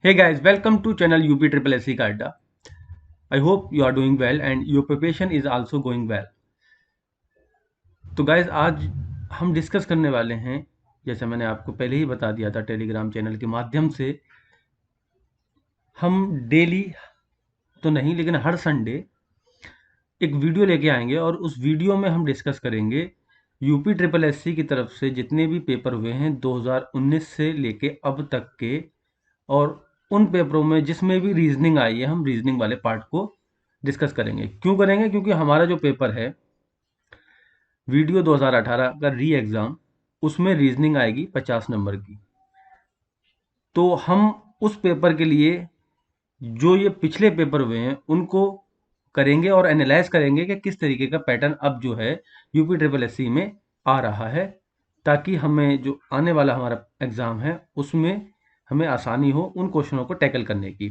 Hey guys, welcome to channel UP Triple SC का अड्डा। I hope you are doing well and your preparation is also going well। तो guys आज हम discuss करने वाले हैं, जैसे मैंने आपको पहले ही बता दिया था टेलीग्राम चैनल के माध्यम से, हम डेली तो नहीं लेकिन हर संडे एक वीडियो लेके आएंगे और उस वीडियो में हम डिस्कस करेंगे यूपी ट्रिपल एससी की तरफ से जितने भी पेपर हुए हैं 2019 से लेके अब तक के, और उन पेपरों में जिसमें भी रीजनिंग आई है हम रीजनिंग वाले पार्ट को डिस्कस करेंगे। क्यों करेंगे? क्योंकि हमारा जो पेपर है वीडियो 2018 का री एग्ज़ाम, उसमें रीजनिंग आएगी 50 नंबर की। तो हम उस पेपर के लिए जो ये पिछले पेपर हुए हैं उनको करेंगे और एनालाइज करेंगे कि किस तरीके का पैटर्न अब जो है यूपी ट्रिपल एससी में आ रहा है, ताकि हमें जो आने वाला हमारा एग्ज़ाम है उसमें हमें आसानी हो उन क्वेश्चनों को टैकल करने की।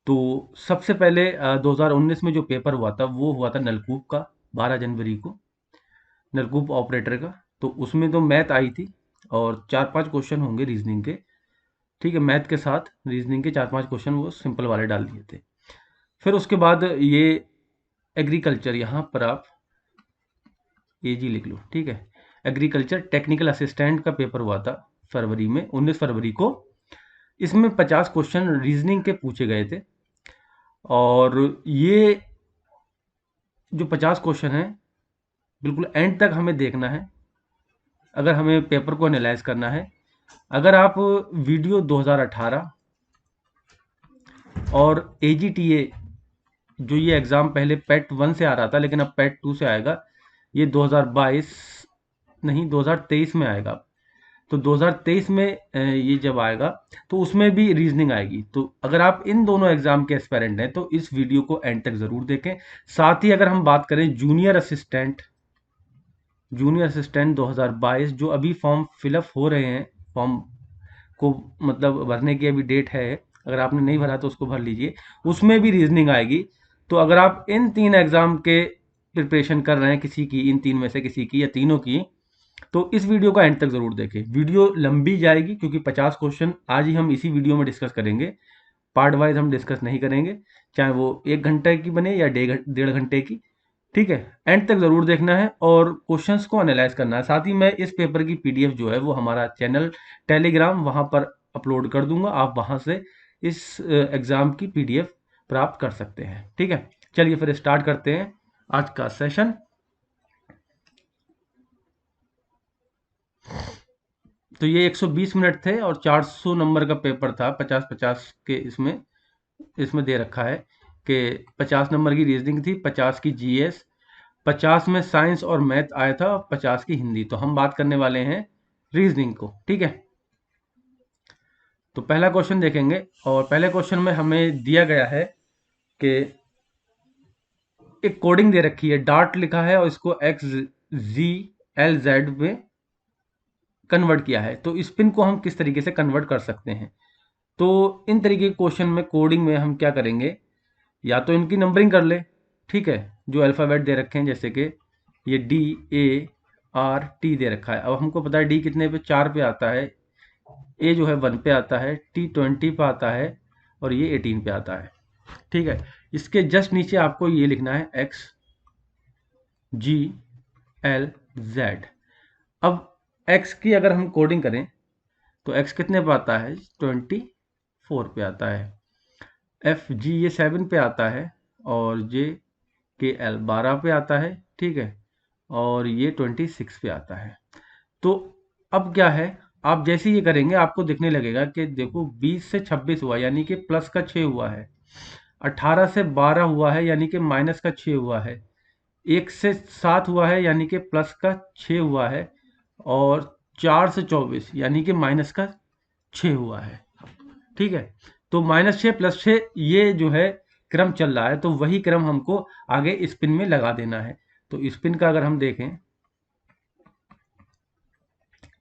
तो सबसे पहले 2019 में जो पेपर हुआ था वो हुआ था नलकूप का, 12 जनवरी को, नलकूप ऑपरेटर का। तो उसमें तो मैथ आई थी और 4-5 क्वेश्चन होंगे रीजनिंग के। ठीक है, मैथ के साथ रीजनिंग के 4-5 क्वेश्चन वो सिंपल वाले डाल दिए थे। फिर उसके बाद ये एग्रीकल्चर, यहाँ पर आप एजी लिख लो, ठीक है। एग्रीकल्चर टेक्निकल असिस्टेंट का पेपर हुआ था फरवरी में, 19 फरवरी को। इसमें 50 क्वेश्चन रीजनिंग के पूछे गए थे और ये जो 50 क्वेश्चन हैं बिल्कुल एंड तक हमें देखना है अगर हमें पेपर को एनालाइज करना है। अगर आप वीडियो 2018 और एजीटीए, जो ये एग्ज़ाम पहले पैट 1 से आ रहा था लेकिन अब पैट 2 से आएगा, ये 2022 नहीं 2023 में आएगा। तो 2023 में ये जब आएगा तो उसमें भी रीजनिंग आएगी। तो अगर आप इन दोनों एग्जाम के एस्पेरेंट हैं तो इस वीडियो को एंड तक ज़रूर देखें। साथ ही अगर हम बात करें जूनियर असिस्टेंट 2022, जो अभी फॉर्म फिलअप हो रहे हैं, फॉर्म को मतलब भरने की अभी डेट है, अगर आपने नहीं भरा तो उसको भर लीजिए, उसमें भी रीजनिंग आएगी। तो अगर आप इन 3 एग्ज़ाम के प्रिपरेशन कर रहे हैं, किसी की, इन 3 में से किसी की या तीनों की, तो इस वीडियो का एंड तक ज़रूर देखें। वीडियो लंबी जाएगी क्योंकि 50 क्वेश्चन आज ही हम इसी वीडियो में डिस्कस करेंगे, पार्ट वाइज हम डिस्कस नहीं करेंगे, चाहे वो 1 घंटे की बने या डेढ़ घंटे की। ठीक है, एंड तक ज़रूर देखना है और क्वेश्चंस को एनालाइज करना है। साथ ही मैं इस पेपर की पीडीएफ जो है वो हमारा चैनल टेलीग्राम, वहाँ पर अपलोड कर दूंगा, आप वहाँ से इस एग्ज़ाम की पीडीएफ प्राप्त कर सकते हैं। ठीक है, चलिए फिर स्टार्ट करते हैं आज का सेशन। तो ये 120 मिनट थे और 400 नंबर का पेपर था, 50-50 के। इसमें दे रखा है कि 50 नंबर की रीजनिंग थी, 50 की जीएस, 50 में साइंस और मैथ आया था और 50 की हिंदी। तो हम बात करने वाले हैं रीजनिंग को। ठीक है, तो पहला क्वेश्चन देखेंगे और पहले क्वेश्चन में हमें दिया गया है कि एक कोडिंग दे रखी है, डार्ट लिखा है और इसको एक्स जी एल जेड में कन्वर्ट किया है। तो इस पिन को हम किस तरीके से कन्वर्ट कर सकते हैं? तो इन तरीके के क्वेश्चन में, कोडिंग में, हम क्या करेंगे, या तो इनकी नंबरिंग कर ले, ठीक है, जो अल्फ़ाबेट दे रखे हैं, जैसे कि ये डी ए आर टी दे रखा है। अब हमको पता है डी कितने पे, 4 पे आता है, ए जो है 1 पे आता है, टी 20 पे आता है और ये 18 पे आता है। ठीक है, इसके जस्ट नीचे आपको ये लिखना है एक्स जी एल जेड। अब एक्स की अगर हम कोडिंग करें तो एक्स कितने पे आता है, 24 पे आता है। एफ जी ये 7 पे आता है और जे के एल 12 पे आता है। ठीक है, और ये 26 पे आता है। तो अब क्या है, आप जैसे ये करेंगे आपको दिखने लगेगा कि देखो 20 से 26 हुआ यानी कि प्लस का 6 हुआ है, 18 से 12 हुआ है यानी कि माइनस का 6 हुआ है, 1 से 7 हुआ है यानी कि प्लस का 6 हुआ है, और 4 से 24 यानी कि माइनस का 6 हुआ है। ठीक है, तो -6 +6 ये जो है क्रम चल रहा है, तो वही क्रम हमको आगे स्पिन में लगा देना है। तो स्पिन का अगर हम देखें,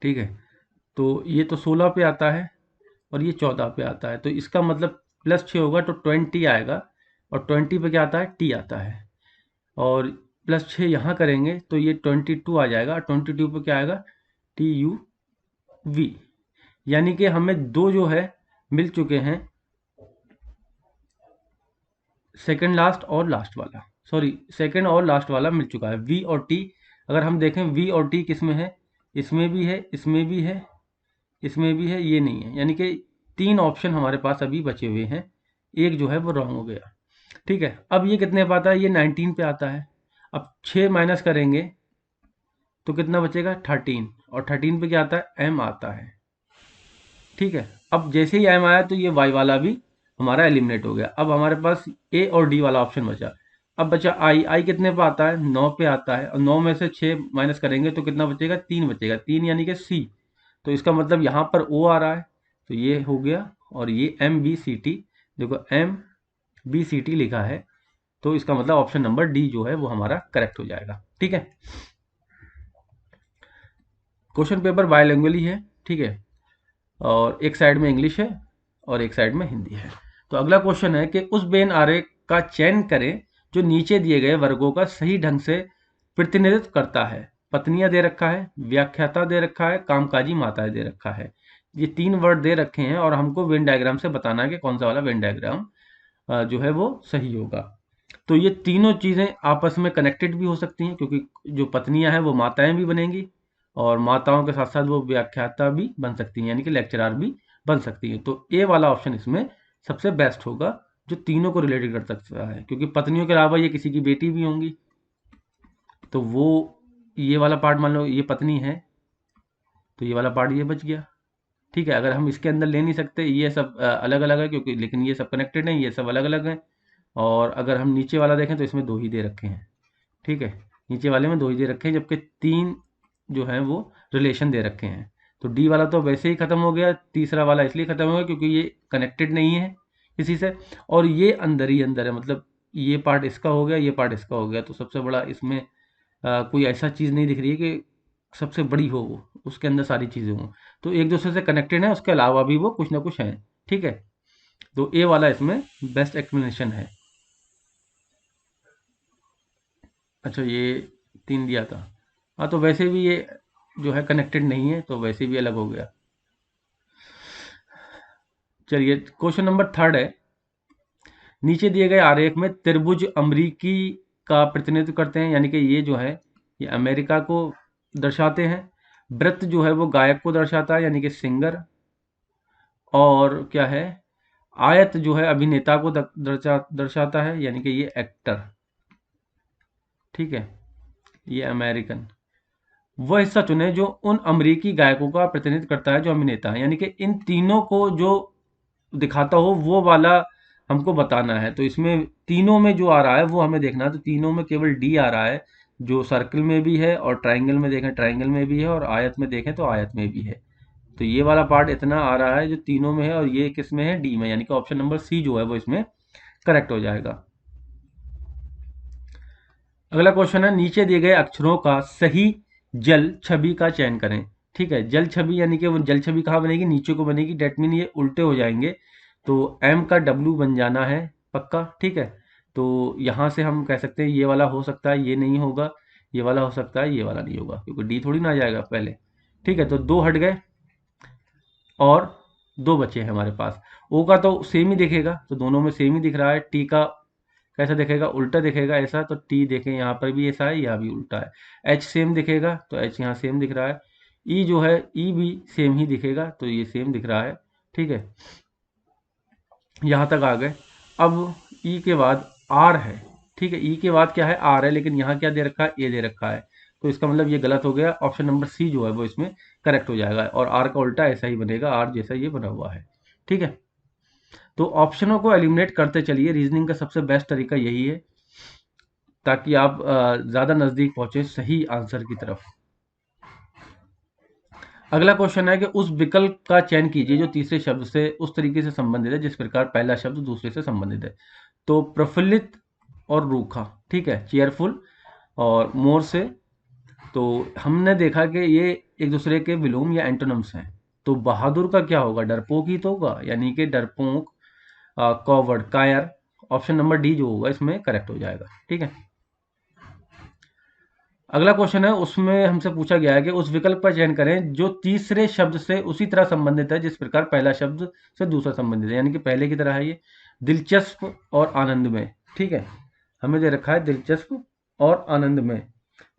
ठीक है, तो ये तो 16 पे आता है और ये 14 पे आता है, तो इसका मतलब +6 होगा तो 20 आएगा, और 20 पे क्या आता है, टी आता है, और +6 यहाँ करेंगे तो ये 22 आ जाएगा, 22 पे क्या आएगा, टी यू वी। यानी कि हमें दो जो है मिल चुके हैं सेकंड लास्ट और लास्ट वाला, सॉरी सेकंड और लास्ट वाला मिल चुका है। वी और टी, अगर हम देखें वी और टी किस में है, इसमें भी है, इसमें भी है, इसमें भी है, ये नहीं है, यानी कि 3 ऑप्शन हमारे पास अभी बचे हुए हैं, एक जो है वो रॉन्ग हो गया। ठीक है, अब ये कितने पे आता है, ये 19 पे आता है। अब 6 माइनस करेंगे तो कितना बचेगा, 13, और 13 पे क्या आता है, एम आता है। ठीक है, अब जैसे ही एम आया तो ये वाई वाला भी हमारा एलिमिनेट हो गया। अब हमारे पास ए और डी वाला ऑप्शन बचा। अब बचा आई, आई कितने पे आता है, 9 पे आता है, और 9 में से 6 माइनस करेंगे तो कितना बचेगा, 3 बचेगा, 3 यानी कि सी। तो इसका मतलब यहाँ पर ओ आ रहा है, तो ये हो गया, और ये एम बी सी टी, देखो एम बी सी टी लिखा है, तो इसका मतलब ऑप्शन नंबर डी जो है वो हमारा करेक्ट हो जाएगा। ठीक है, क्वेश्चन पेपर बायलैंग्वेज है। ठीक है, और एक साइड में इंग्लिश है और एक साइड में हिंदी है। तो अगला क्वेश्चन है कि उस बेन आरेख का चयन करें जो नीचे दिए गए वर्गों का सही ढंग से प्रतिनिधित्व करता है। पत्नियां दे रखा है, व्याख्याता दे रखा है, कामकाजी माताएं दे रखा है। ये 3 वर्ड दे रखे हैं और हमको वेन डायग्राम से बताना है कि कौन सा वाला वेन डायग्राम जो है वो सही होगा। तो ये तीनों चीज़ें आपस में कनेक्टेड भी हो सकती हैं, क्योंकि जो पत्नियां हैं वो माताएं भी बनेंगी, और माताओं के साथ साथ वो व्याख्याता भी बन सकती हैं, यानी कि लेक्चरार भी बन सकती हैं। तो ए वाला ऑप्शन इसमें सबसे बेस्ट होगा, जो तीनों को रिलेटेड कर सकता है, क्योंकि पत्नियों के अलावा ये किसी की बेटी भी होंगी, तो वो ये वाला पार्ट, मान लो ये पत्नी है तो ये वाला पार्ट ये बच गया। ठीक है, अगर हम इसके अंदर ले नहीं सकते, ये सब अलग अलग है, क्योंकि लेकिन ये सब कनेक्टेड है, ये सब अलग अलग हैं। और अगर हम नीचे वाला देखें तो इसमें 2 ही दे रखे हैं। ठीक है, नीचे वाले में 2 ही दे रखे हैं, जबकि 3 जो है वो रिलेशन दे रखे हैं। तो डी वाला तो वैसे ही खत्म हो गया, तीसरा वाला इसलिए खत्म हो गया क्योंकि ये कनेक्टेड नहीं है किसी से, और ये अंदर ही अंदर है, मतलब ये पार्ट इसका हो गया, ये पार्ट इसका हो गया। तो सबसे बड़ा इसमें कोई ऐसा चीज़ नहीं दिख रही है कि सबसे बड़ी हो वो, उसके अंदर सारी चीज़ें हों। तो एक दूसरे से कनेक्टेड है, उसके अलावा भी वो कुछ ना कुछ हैं। ठीक है, तो ए वाला इसमें बेस्ट एक्सप्लेनेशन है। अच्छा, ये 3 दिया था। हाँ, तो वैसे भी ये जो है कनेक्टेड नहीं है, तो वैसे भी अलग हो गया। चलिए, क्वेश्चन नंबर 3 है। नीचे दिए गए आरेख में त्रिभुज अमरीकी का प्रतिनिधित्व करते हैं, यानी कि ये जो है ये अमेरिका को दर्शाते हैं। वृत्त जो है वो गायक को दर्शाता है, यानी कि सिंगर। और क्या है, आयत जो है अभिनेता को दर्शाता है, यानी कि ये एक्टर। ठीक है, ये अमेरिकन। वह हिस्सा चुने जो उन अमरीकी गायकों का प्रतिनिधित्व करता है जो अभिनेता है, यानी कि इन तीनों को जो दिखाता हो वो वाला हमको बताना है। तो इसमें तीनों में जो आ रहा है वो हमें देखना है। तो तीनों में केवल डी आ रहा है, जो सर्कल में भी है, और ट्राइंगल में देखें ट्राइंगल में भी है, और आयत में देखें तो आयत में भी है। तो ये वाला पार्ट इतना आ रहा है जो तीनों में है, और ये किस में है, डी में, यानी कि ऑप्शन नंबर सी जो है वो इसमें करेक्ट हो जाएगा। अगला क्वेश्चन है, नीचे दिए गए अक्षरों का सही जल छवि का चयन करें। ठीक है, जल छवि, यानी कि वो जल छवि कहाँ बनेगी, नीचे को बनेगी। डेट मीन ये उल्टे हो जाएंगे, तो एम का डब्ल्यू बन जाना है पक्का। ठीक है, तो यहाँ से हम कह सकते हैं ये वाला हो सकता है, ये नहीं होगा, ये वाला हो सकता है, ये वाला नहीं होगा, क्योंकि डी थोड़ी ना आ जाएगा पहले। ठीक है, तो 2 हट गए और 2 बचे हैं हमारे पास। ओ का तो सेम ही दिखेगा, तो दोनों में सेम ही दिख रहा है। टी का कैसा दिखेगा, उल्टा दिखेगा ऐसा, तो टी देखें यहाँ पर भी ऐसा है, यहाँ भी उल्टा है। एच सेम दिखेगा, तो एच यहाँ सेम दिख रहा है। ई जो है, ई भी सेम ही दिखेगा, तो ये सेम दिख रहा है। ठीक है, यहाँ तक आ गए। अब ई के बाद आर है। ठीक है, ई के बाद क्या है, आर है, लेकिन यहाँ क्या दे रखा है, ए दे रखा है। तो इसका मतलब ये गलत हो गया, ऑप्शन नंबर सी जो है वो इसमें करेक्ट हो जाएगा, और आर का उल्टा ऐसा ही बनेगा, आर जैसा ये बना हुआ है। ठीक है, तो ऑप्शनों को एलिमिनेट करते चलिए, रीजनिंग का सबसे बेस्ट तरीका यही है, ताकि आप ज़्यादा नज़दीक पहुंचे सही आंसर की तरफ। अगला क्वेश्चन है कि उस विकल्प का चयन कीजिए जो तीसरे शब्द से उस तरीके से संबंधित है जिस प्रकार पहला शब्द दूसरे से संबंधित है। तो प्रफुल्लित और रूखा, ठीक है, चेयरफुल और मोर से। तो हमने देखा कि ये एक दूसरे के विलोम या एंटोनिम्स हैं। तो बहादुर का क्या होगा, डरपोक ही तो होगा, यानी कि डरपोक, कॉवर्ड, कायर। ऑप्शन नंबर डी जो होगा इसमें करेक्ट हो जाएगा। ठीक है, अगला क्वेश्चन है, उसमें हमसे पूछा गया है कि उस विकल्प का चयन करें जो तीसरे शब्द से उसी तरह संबंधित है जिस प्रकार पहला शब्द से दूसरा संबंधित है, यानी कि पहले की तरह है ये। दिलचस्प और आनंद में, ठीक है, हमें दे रखा है दिलचस्प और आनंदमय।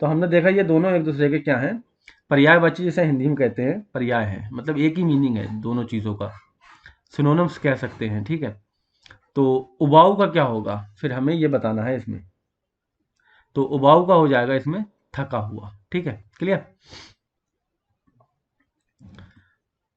तो हमने देखा ये दोनों एक दूसरे के क्या हैं, पर्यायवाची, जिसे हिंदी में कहते हैं पर्याय है, मतलब एक ही मीनिंग है दोनों चीज़ों का, सिनोनिम्स कह सकते हैं। ठीक है, तो उबाऊ का क्या होगा, फिर हमें ये बताना है इसमें। तो उबाऊ का हो जाएगा इसमें थका हुआ। ठीक है, क्लियर।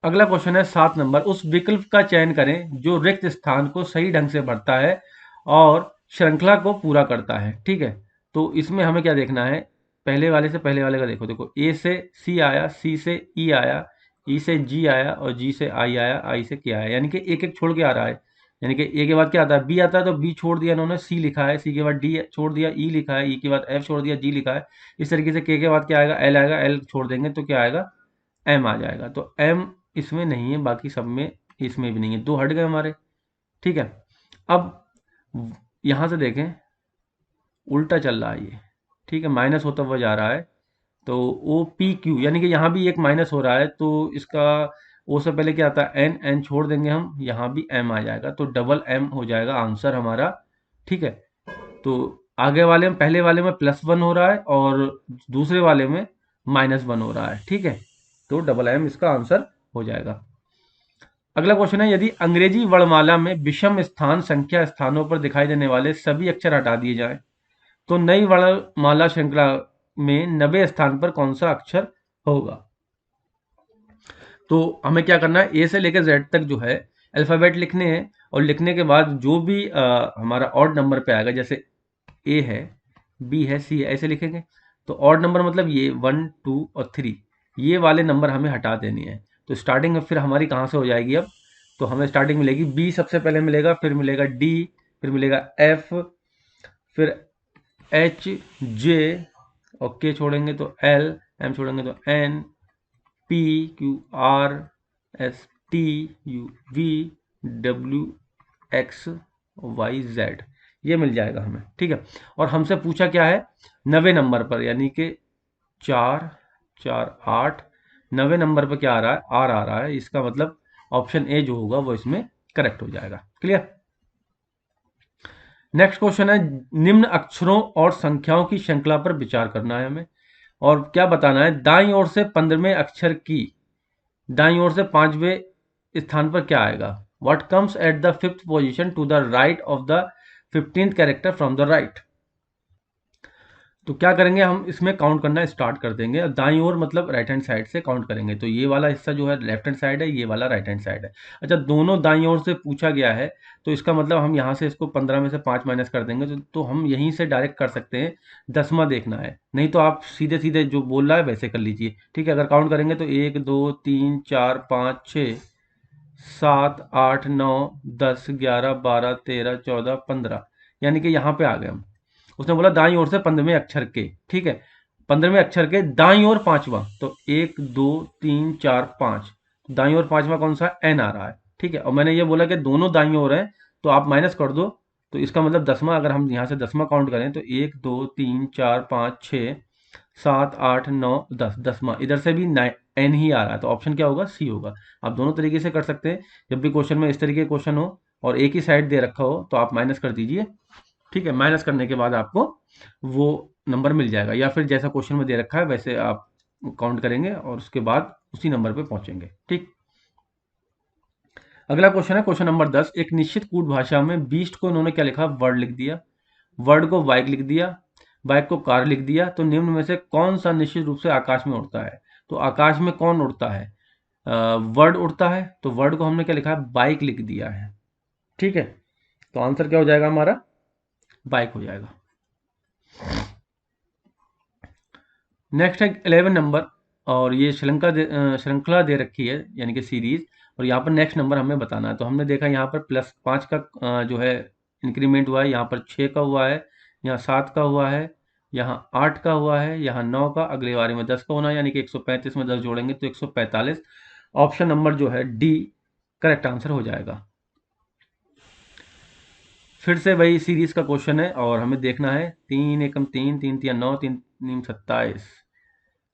अगला क्वेश्चन है 7 नंबर, उस विकल्प का चयन करें जो रिक्त स्थान को सही ढंग से भरता है और श्रृंखला को पूरा करता है। ठीक है, तो इसमें हमें क्या देखना है, पहले वाले से पहले वाले का देखो, देखो ए से सी आया, सी से ई आया, ई से जी आया और जी से आई आया, आई से के आया, यानी कि एक एक छोड़ के आ रहा है। यानी कि ए के बाद क्या आता है, बी आता है, तो बी छोड़ दिया इन्होंने, सी लिखा है, सी के बाद डी छोड़ दिया, ई लिखा है, ई के बाद एफ छोड़ दिया, जी लिखा है। इस तरीके से के बाद क्या आएगा, एल आएगा, एल छोड़ देंगे तो क्या आएगा, एम आ जाएगा। तो एम इसमें नहीं है, बाकी सब में, इसमें भी नहीं है, दो हट गए हमारे। ठीक है, अब यहां से देखें, उल्टा चल रहा है ये। ठीक है, माइनस होता हुआ जा रहा है, तो ओ पी क्यू, यानी कि यहाँ भी एक माइनस हो रहा है, तो इसका ओ से पहले क्या आता है, एन, एन छोड़ देंगे हम, यहाँ भी एम आ जाएगा, तो डबल एम हो जाएगा आंसर हमारा। ठीक है, तो आगे वाले में, पहले वाले में +1 हो रहा है और दूसरे वाले में -1 हो रहा है। ठीक है, तो डबल एम इसका आंसर हो जाएगा। अगला क्वेश्चन है, यदि अंग्रेजी वर्णमाला में विषम स्थान संख्या स्थानों पर दिखाई देने वाले सभी अक्षर हटा दिए जाएं, तो नई वर्णमाला श्रृंखला में 90 स्थान पर कौन सा अक्षर होगा। तो हमें क्या करना है, ए से लेकर जेड तक जो है अल्फ़ाबेट लिखने हैं, और लिखने के बाद जो भी हमारा ऑड नंबर पे आएगा, जैसे ए है, बी है, सी है, ऐसे लिखेंगे। तो ऑड नंबर मतलब ये 1 2 और 3, ये वाले नंबर हमें हटा देने हैं। तो स्टार्टिंग में फिर हमारी कहाँ से हो जाएगी अब, तो हमें स्टार्टिंग मिलेगी बी सबसे पहले मिलेगा, फिर मिलेगा डी, फिर मिलेगा एफ, फिर एच, जे, और के छोड़ेंगे तो एल, एम छोड़ेंगे तो N, P Q R S T U V W X Y Z, ये मिल जाएगा हमें। ठीक है, और हमसे पूछा क्या है, 90 नंबर पर, यानी कि 4 4 8, 90 नंबर पर क्या आ रहा है, आर आ रहा है, इसका मतलब ऑप्शन ए जो होगा वो इसमें करेक्ट हो जाएगा। क्लियर। नेक्स्ट क्वेश्चन है, निम्न अक्षरों और संख्याओं की श्रृंखला पर विचार करना है हमें, और क्या बताना है, दाईं ओर से 15वें अक्षर की दाईं ओर से 5वें स्थान पर क्या आएगा, what comes at the 5th position to the right of the 15th character from the right. तो क्या करेंगे, हम इसमें काउंट करना स्टार्ट कर देंगे, दाईं ओर मतलब राइट हैंड साइड से काउंट करेंगे, तो ये वाला हिस्सा जो है लेफ्ट हैंड साइड है, ये वाला राइट हैंड साइड है। अच्छा, दोनों दाईं ओर से पूछा गया है, तो इसका मतलब हम यहाँ से इसको 15 में से 5 माइनस कर देंगे, तो हम यहीं से डायरेक्ट कर सकते हैं, 10वां देखना है, नहीं तो आप सीधे सीधे जो बोल रहा है वैसे कर लीजिए। ठीक है, अगर काउंट करेंगे तो 1 2 3 4 5 6 7 8 9 10 11 12 13 14 15, यानी कि यहाँ पे आ गए हम। उसने बोला दाईं ओर से 15वें अक्षर के, ठीक है, 15वें अक्षर के दाईं ओर 5वां, तो 1 2 3 4 5, दाईं ओर 5वां कौन सा, एन आ रहा है। ठीक है, और मैंने ये बोला कि दोनों दाईं ओर हैं, तो आप माइनस कर दो, तो इसका मतलब 10वां, अगर हम यहाँ से 10वां काउंट करें तो 1 2 3 4 5 6 7 8 9 10, 10वां इधर से भी एन ही आ रहा है, तो ऑप्शन क्या होगा, सी होगा। आप दोनों तरीके से कर सकते हैं, जब भी क्वेश्चन में इस तरीके क्वेश्चन हो और एक ही साइड दे रखा हो तो आप माइनस कर दीजिए। ठीक है, माइनस करने के बाद आपको वो नंबर मिल जाएगा, या फिर जैसा क्वेश्चन में दे रखा है वैसे आप काउंट करेंगे और उसके बाद उसी नंबर पे पहुंचेंगे। ठीक, अगला क्वेश्चन है क्वेश्चन नंबर 10, एक निश्चित कूट भाषा में बीस्ट को इन्होंने क्या लिखा, वर्ड लिख दिया, वर्ड को बाइक लिख दिया, बाइक को कार लिख दिया, तो निम्न में से कौन सा निश्चित रूप से आकाश में उड़ता है। तो आकाश में कौन उड़ता है, वर्ड उड़ता है, तो वर्ड को हमने क्या लिखा है, बाइक लिख दिया है। ठीक है, तो आंसर क्या हो जाएगा हमारा, बाइक हो जाएगा। नेक्स्ट है 11 नंबर, और ये श्रृंखला दे रखी है, यानी कि सीरीज, और यहाँ पर नेक्स्ट नंबर हमें बताना है। तो हमने देखा यहाँ पर +5 का जो है इंक्रीमेंट हुआ है, यहाँ पर 6 का हुआ है, यहाँ 7 का हुआ है, यहाँ 8 का हुआ है, यहाँ 9 का, अगले बारे में 10 का होना है, यानी कि 135 में 10 जोड़ेंगे तो 145। ऑप्शन नंबर जो है डी करेक्ट आंसर हो जाएगा। फिर से वही सीरीज का क्वेश्चन है, और हमें देखना है 3 एकम 3 3 तिया 9 3 3 27।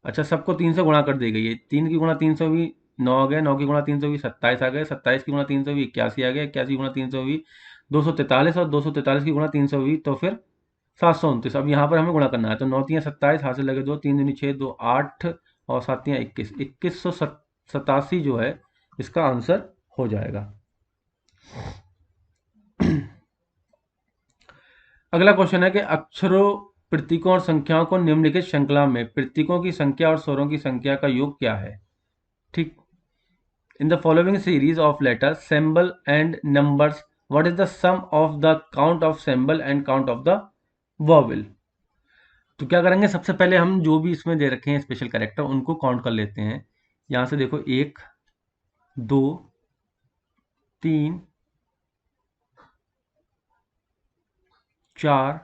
अच्छा, सबको 3 से गुणा कर दी गई है, 3 की गुणा 3 से भी 9 आ गए, 9 की गुणा 3 से भी 27 आ गए, 27 की गुणा 3 से भी 81 आ गए, 81 गुणा 3 से भी 243 और 243 की गुणा 320 तो फिर 729। अब यहाँ पर हमें गुणा करना है, तो 9 तियाँ 27, हाथ से लगे 2, 3 दूनी 6, 2 8 और 7 तियाँ 21, 2187 जो है इसका आंसर हो जाएगा। अगला क्वेश्चन है कि अक्षरों, प्रतीकों और संख्याओं को निम्नलिखित श्रृंखला में प्रतीकों की संख्या और स्वरों की संख्या का योग क्या है? ठीक। In the following series of letters, symbol and numbers, what is the sum of the count of symbol and count of the vowel? तो क्या करेंगे, सबसे पहले हम जो भी इसमें दे रखे हैं स्पेशल कैरेक्टर उनको काउंट कर लेते हैं। यहां से देखो 1 2 3 4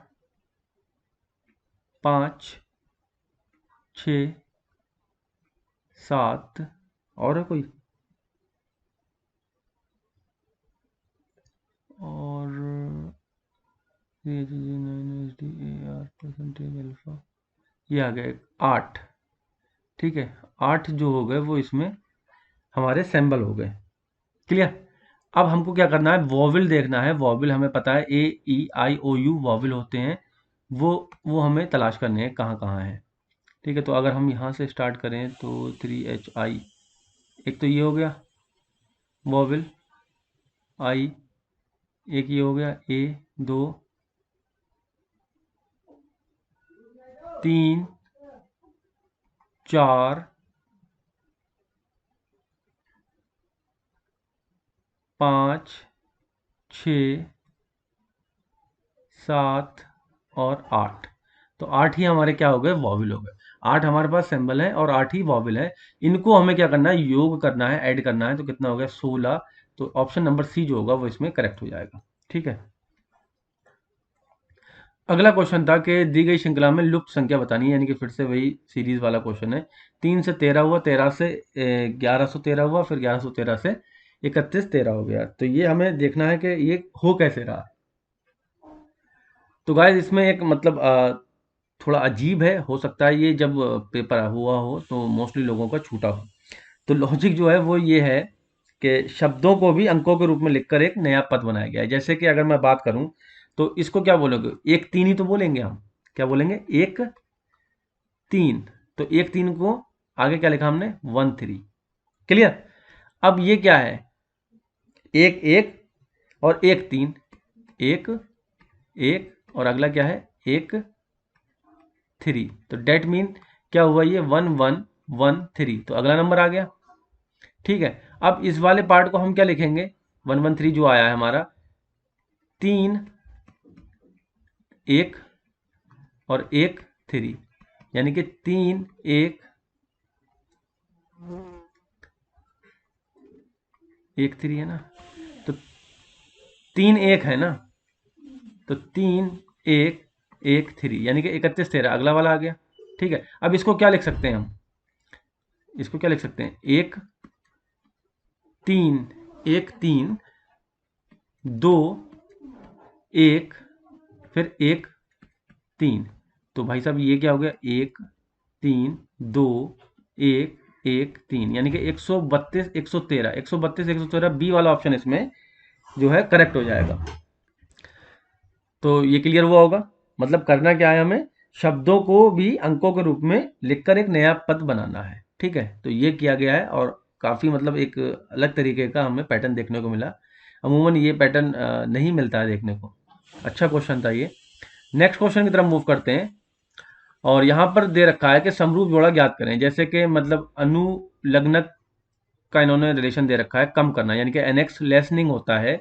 5 6 7 और है कोई, और ये आ गया 8। ठीक है, 8 जो हो गए वो इसमें हमारे सैम्बल हो गए। क्लियर। अब हमको क्या करना है, वॉविल देखना है। वॉविल हमें पता है A E I O U वॉविल होते हैं, वो हमें तलाश करने हैं कहाँ कहाँ है। ठीक है, तो अगर हम यहाँ से स्टार्ट करें तो 3HI, एक तो ये हो गया वॉविल, आई, एक ये हो गया A, 2 3 4 5 6 7 और 8। तो 8 ही हमारे क्या हो गए, वॉविल हो गए। 8 हमारे पास सिंबल है और 8 ही वॉविल है। इनको हमें क्या करना है, योग करना है, ऐड करना है। तो कितना हो गया, 16। तो ऑप्शन नंबर सी जो होगा वो इसमें करेक्ट हो जाएगा। ठीक है। अगला क्वेश्चन था कि दी गई श्रृंखला में लुप्त संख्या बतानी है, यानी कि फिर से वही सीरीज वाला क्वेश्चन है। 3 से 13 हुआ, 13 से 1113 हुआ, फिर 1113 से 3113 हो गया। तो ये हमें देखना है कि ये हो कैसे रहा। तो गाइस इसमें एक मतलब थोड़ा अजीब है, हो सकता है ये जब पेपर हुआ हो तो मोस्टली लोगों का छूटा हो। तो लॉजिक जो है वो ये है कि शब्दों को भी अंकों के रूप में लिखकर एक नया पद बनाया गया है। जैसे कि अगर मैं बात करूं तो इसको क्या बोलोगे, एक तीन ही तो बोलेंगे हम। क्या बोलेंगे, एक तीन। तो एक तीन को आगे क्या लिखा हमने, 1 3। क्लियर। अब ये क्या है, एक एक और एक तीन, एक एक और अगला क्या है, एक 3। तो डेट मीन क्या हुआ, ये 1113। तो अगला नंबर आ गया। ठीक है। अब इस वाले पार्ट को हम क्या लिखेंगे, 113 जो आया है हमारा, तीन एक और एक 3, यानी कि 3 1 1 3 है ना। तो 3 1 है ना, तो 3 1 1 3, यानी कि 3113 अगला वाला आ गया। ठीक है। अब इसको क्या लिख सकते हैं हम, इसको क्या लिख सकते हैं, एक तीन, एक तीन, दो एक, फिर एक तीन। तो भाई साहब ये क्या हो गया, एक तीन दो एक एक तीन, यानी कि 132 113, 132 113 बी वाला ऑप्शन इसमें जो है करेक्ट हो जाएगा। तो ये क्लियर हुआ होगा। मतलब करना क्या है, हमें शब्दों को भी अंकों के रूप में लिखकर एक नया पद बनाना है। ठीक है, तो ये किया गया है और काफ़ी मतलब एक अलग तरीके का हमें पैटर्न देखने को मिला। अमूमन ये पैटर्न नहीं मिलता है देखने को। अच्छा क्वेश्चन था ये। नेक्स्ट क्वेश्चन की तरफ मूव करते हैं। और यहाँ पर दे रखा है कि समरूप जोड़ा ज्ञात करें। जैसे कि मतलब अनुलग्नक का इन्होंने रिलेशन दे रखा है, कम करना, यानी कि एनेक्स लेसनिंग होता है।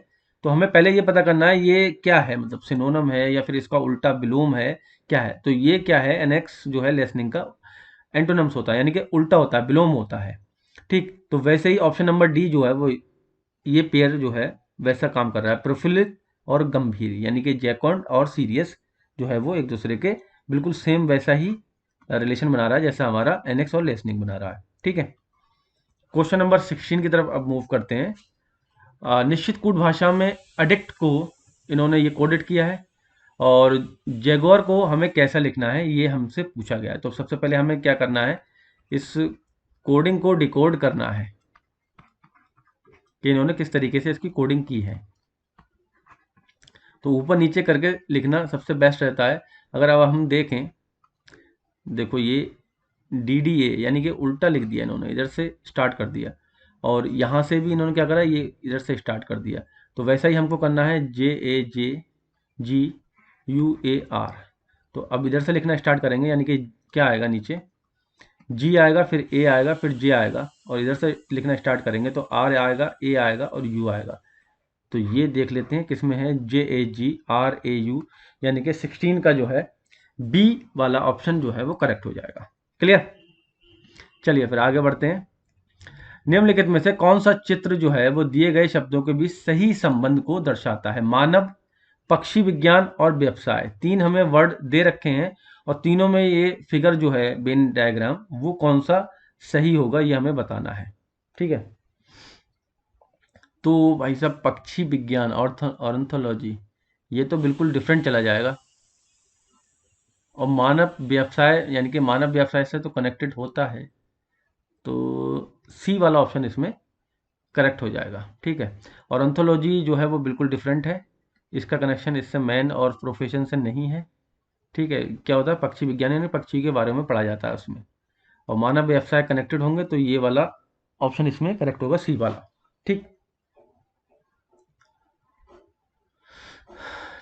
तो हमें पहले ये पता करना है ये क्या है, मतलब सिनोनम है या फिर इसका उल्टा विलोम है, क्या है। तो ये क्या है, एनेक्स जो है लेसनिंग का एंटोनम्स होता है, यानी कि उल्टा होता है, विलोम होता है। ठीक, तो वैसे ही ऑप्शन नंबर डी जो है वो ये पेयर जो है वैसा काम कर रहा है। प्रफुल्लित और गंभीर, यानी कि जैकॉन्ड और सीरियस जो है वो एक दूसरे के बिल्कुल सेम वैसा ही रिलेशन बना रहा है जैसा हमारा एनेक्स और लेसनिंग बना रहा है। ठीक है। क्वेश्चन नंबर 16 की तरफ अब मूव करते हैं। निश्चित कूट भाषा में अडिक्ट को इन्होंने ये कोडेड किया है, और जैगुआर को हमें कैसा लिखना है ये हमसे पूछा गया है। तो सबसे पहले हमें क्या करना है, इस कोडिंग को डिकोड करना है कि इन्होंने किस तरीके से इसकी कोडिंग की है। तो ऊपर नीचे करके लिखना सबसे बेस्ट रहता है। अगर अब हम देखें, देखो ये DDA यानी कि उल्टा लिख दिया इन्होंने, इधर से स्टार्ट कर दिया, और यहाँ से भी इन्होंने क्या करा, ये इधर से स्टार्ट कर दिया। तो वैसा ही हमको करना है, JAJGUAR। तो अब इधर से लिखना स्टार्ट करेंगे, यानी कि क्या आएगा नीचे, G आएगा, फिर A आएगा, फिर J आएगा, और इधर से लिखना स्टार्ट करेंगे तो R आएगा, A आएगा और U आएगा। तो ये देख लेते हैं किसमें है, JAGRAU, यानी कि 16 का जो है बी वाला ऑप्शन जो है वो करेक्ट हो जाएगा। क्लियर? चलिए फिर आगे बढ़ते हैं। निम्नलिखित में से कौन सा चित्र जो है वो दिए गए शब्दों के बीच सही संबंध को दर्शाता है? मानव, पक्षी विज्ञान और व्यवसाय। तीन हमें वर्ड दे रखे हैं और तीनों में ये फिगर जो है वेन डायग्राम, वो कौन सा सही होगा ये हमें बताना है। ठीक है, तो भाई साहब पक्षी विज्ञान ऑर्थोलॉजी, ये तो बिल्कुल डिफरेंट चला जाएगा। और मानव व्यवसाय, यानी कि मानव व्यवसाय से तो कनेक्टेड होता है, तो सी वाला ऑप्शन इसमें करेक्ट हो जाएगा। ठीक है, और ऑर्थोलॉजी जो है वो बिल्कुल डिफरेंट है, इसका कनेक्शन इससे मैन और प्रोफेशन से नहीं है। ठीक है, क्या होता है, पक्षी विज्ञान यानी पक्षी के बारे में पढ़ा जाता है उसमें, और मानव व्यवसाय कनेक्टेड होंगे, तो ये वाला ऑप्शन इसमें करेक्ट होगा, सी वाला। ठीक,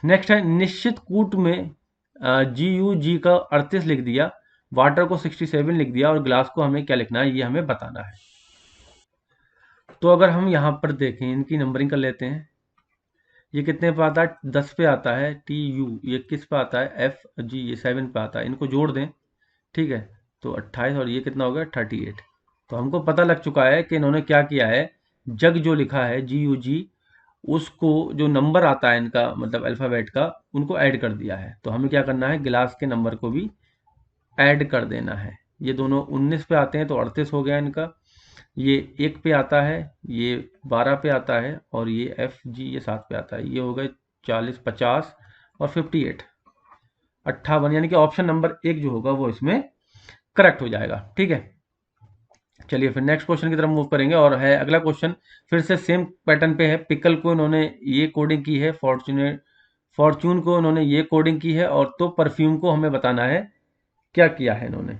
नेक्स्ट है, निश्चित कूट में GUG का 38 लिख दिया, वाटर को 67 लिख दिया, और ग्लास को हमें क्या लिखना है ये हमें बताना है। तो अगर हम यहाँ पर देखें, इनकी नंबरिंग कर लेते हैं। ये कितने पे आता है, 10 पे आता है, TU ये किस पे आता है, FG ये 7 पे आता है, इनको जोड़ दें। ठीक है, तो 28, और ये कितना हो गया, 38। तो हमको पता लग चुका है कि इन्होंने क्या किया है, जग जो लिखा है GUG, उसको जो नंबर आता है इनका, मतलब अल्फ़ाबेट का, उनको ऐड कर दिया है। तो हमें क्या करना है, गिलास के नंबर को भी ऐड कर देना है। ये दोनों 19 पे आते हैं, तो 38 हो गया इनका। ये 1 पे आता है, ये 12 पे आता है, और ये FG ये 7 पे आता है। ये हो गए 40, 50 और 58, 58, यानी कि ऑप्शन नंबर 1 जो होगा वो इसमें करेक्ट हो जाएगा। ठीक है, चलिए फिर नेक्स्ट क्वेश्चन की तरफ मूव करेंगे, और है अगला क्वेश्चन फिर से सेम पैटर्न पे है। पिकल को इन्होंने ये कोडिंग की है, फॉर्चून को इन्होंने ये कोडिंग की है, और तो परफ्यूम को हमें बताना है क्या किया है इन्होंने।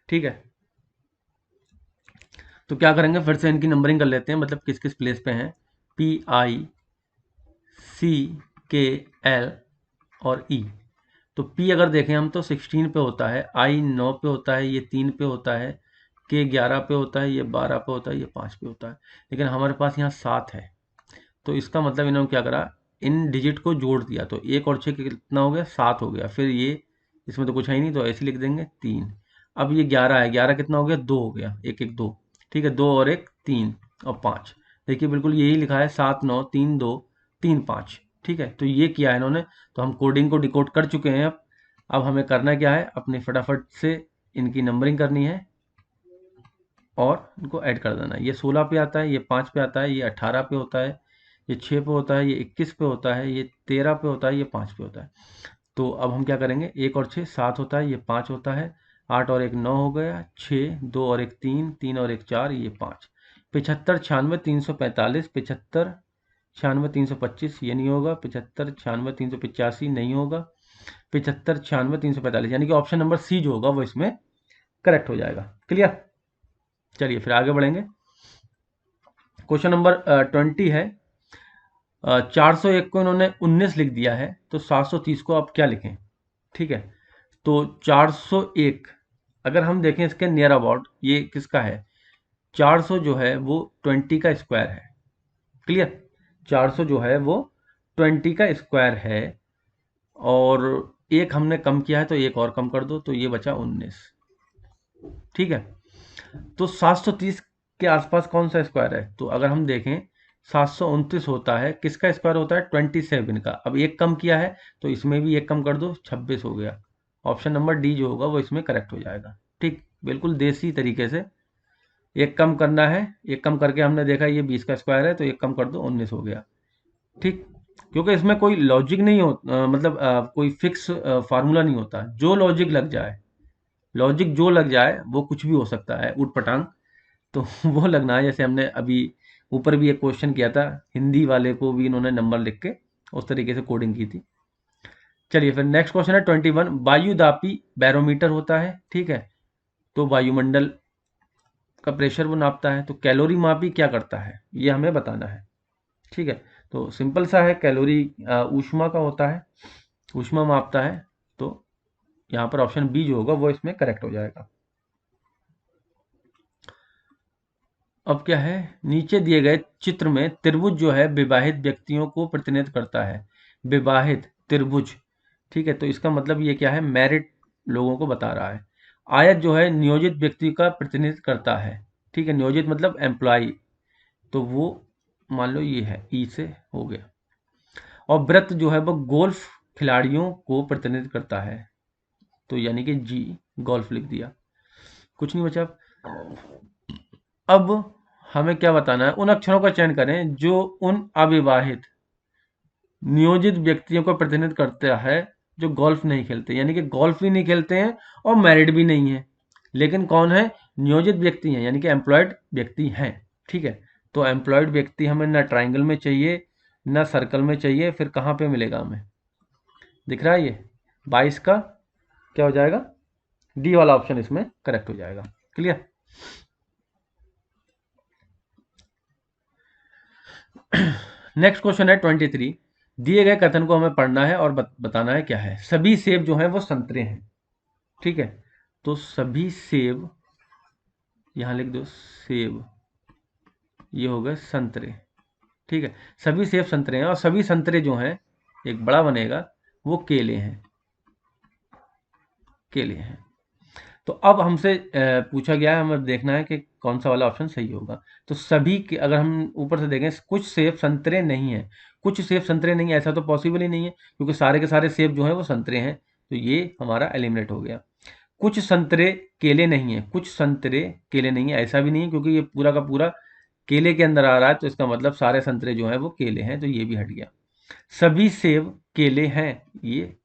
ठीक है, तो क्या करेंगे, फिर से इनकी नंबरिंग कर लेते हैं, मतलब किस किस प्लेस पे हैं। PICKL और E। तो P अगर देखें हम तो 16 पे होता है, I 9 पे होता है, ये 3 पे होता है, K 11 पे होता है, ये 12 पे होता है, ये 5 पे होता है, लेकिन हमारे पास यहाँ 7 है। तो इसका मतलब इन्होंने क्या करा, इन डिजिट को जोड़ दिया, तो 1 और 6 कितना हो गया, 7 हो गया। फिर ये इसमें तो कुछ है ही नहीं, तो ऐसे लिख देंगे 3। अब ये 11 है, 11 कितना हो गया, 2 हो गया, 1 1 2। ठीक है, 2 और 1 3 और 5। देखिए बिल्कुल यही लिखा है, 7 9 3 2 3 5। ठीक है, तो ये किया है इन्होंने। तो हम कोडिंग को डिकोड कर चुके हैं। अब हमें करना क्या है, अपने फटाफट से इनकी नंबरिंग करनी है और इनको ऐड कर देना है। ये 16 पे आता है, ये 5 पे आता है, ये 18 पे होता है, ये 6 पे होता है, ये 21 पे होता है, ये 13 पे होता है, ये 5 पे होता है। तो अब हम क्या करेंगे, 1 और 6 7 होता है, ये 5 होता है, 8 और 1 9 हो गया, 6 2 और 1 3 3 और 1 4, ये 5। 75 96 345, 75 96 325 ये नहीं होगा, 75 96 385 नहीं होगा, 75 96 345, यानी कि ऑप्शन नंबर सी जो होगा वो इसमें करेक्ट हो जाएगा। क्लियर? चलिए फिर आगे बढ़ेंगे। क्वेश्चन नंबर 20 है। 401 को इन्होंने 19 लिख दिया है, तो 730 को आप क्या लिखें? ठीक है, तो 401 अगर हम देखें इसके नियर अबाउट, ये किसका है, 400 जो है वो 20 का स्क्वायर है। क्लियर? 400 जो है वो 20 का स्क्वायर है, और एक हमने कम किया है, तो एक और कम कर दो, तो ये बचा 19। ठीक है, तो 730 के आसपास कौन सा स्क्वायर है, तो अगर हम देखें 729 होता है, किसका स्क्वायर होता है, 27 का। अब एक कम किया है, तो इसमें भी एक कम कर दो, 26 हो गया। ऑप्शन नंबर डी जो होगा वो इसमें करेक्ट हो जाएगा। ठीक, बिल्कुल देसी तरीके से एक कम करना है। एक कम करके हमने देखा ये 20 का स्क्वायर है, तो एक कम कर दो, 19 हो गया। ठीक, क्योंकि इसमें कोई लॉजिक नहीं हो, मतलब कोई फिक्स फार्मूला नहीं होता, जो लॉजिक लग जाए, लॉजिक जो लग जाए वो कुछ भी हो सकता है, उठ पटांग। तो वो लगना है, जैसे हमने अभी ऊपर भी एक क्वेश्चन किया था, हिंदी वाले को भी इन्होंने नंबर लिख के उस तरीके से कोडिंग की थी। चलिए फिर नेक्स्ट क्वेश्चन है 21। वायुदापी बैरोमीटर होता है, ठीक है, तो वायुमंडल का प्रेशर वो नापता है। तो कैलोरी मापी क्या करता है, ये हमें बताना है, ठीक है। तो सिंपल सा है, कैलोरी ऊष्मा का होता है, ऊष्मा मापता है। तो यहाँ पर ऑप्शन बी जो होगा वो इसमें करेक्ट हो जाएगा। अब क्या है, नीचे दिए गए चित्र में त्रिभुज जो है विवाहित व्यक्तियों को प्रतिनिधित्व करता है। विवाहित त्रिभुज, ठीक है, तो इसका मतलब ये क्या है, मैरिड लोगों को बता रहा है। आयत जो है नियोजित व्यक्ति का प्रतिनिधित्व करता है, ठीक है, नियोजित मतलब एम्प्लॉय, तो वो मान लो ये है, ई से हो गया। और वृत्त जो है वो गोल्फ खिलाड़ियों को प्रतिनिधित्व करता है, तो यानी कि जी, गोल्फ लिख दिया, कुछ नहीं बचा। अब हमें क्या बताना है, उन अक्षरों का चयन करें जो उन अविवाहित नियोजित व्यक्तियों को प्रतिनिधित्व करता है जो गोल्फ नहीं खेलते, यानी कि गोल्फ भी नहीं खेलते हैं और मैरिड भी नहीं है, लेकिन कौन है, नियोजित व्यक्ति हैं, यानी कि एम्प्लॉयड व्यक्ति हैं, ठीक है। तो एम्प्लॉयड व्यक्ति हमें ना ट्राइंगल में चाहिए ना सर्कल में चाहिए, फिर कहाँ पे मिलेगा हमें, दिख रहा है ये 22 का क्या हो जाएगा, डी वाला ऑप्शन इसमें करेक्ट हो जाएगा। क्लियर। नेक्स्ट क्वेश्चन है 23। दिए गए कथन को हमें पढ़ना है और बताना है क्या है। सभी सेब जो हैं वो संतरे हैं, ठीक है, तो सभी सेब, यहां लिख दो सेब, ये हो गए संतरे, ठीक है, सभी सेब संतरे हैं। और सभी संतरे जो हैं, एक बड़ा बनेगा, वो केले हैं, केले हैं। तो अब हमसे पूछा गया है, हमें देखना है कि कौन सा वाला ऑप्शन सही होगा। तो सभी के, अगर हम ऊपर से देखें, कुछ सेब संतरे नहीं है, कुछ सेब संतरे नहीं है, ऐसा तो पॉसिबल ही नहीं है, क्योंकि सारे के सारे सेब जो हैं वो संतरे हैं, तो ये हमारा एलिमिनेट हो गया। कुछ संतरे केले नहीं है, कुछ संतरे केले नहीं है, ऐसा भी नहीं है, क्योंकि ये पूरा का पूरा केले के अंदर आ रहा है, तो इसका मतलब सारे संतरे जो हैं वो केले हैं, तो ये भी हट गया। सभी सेब केले हैं, ये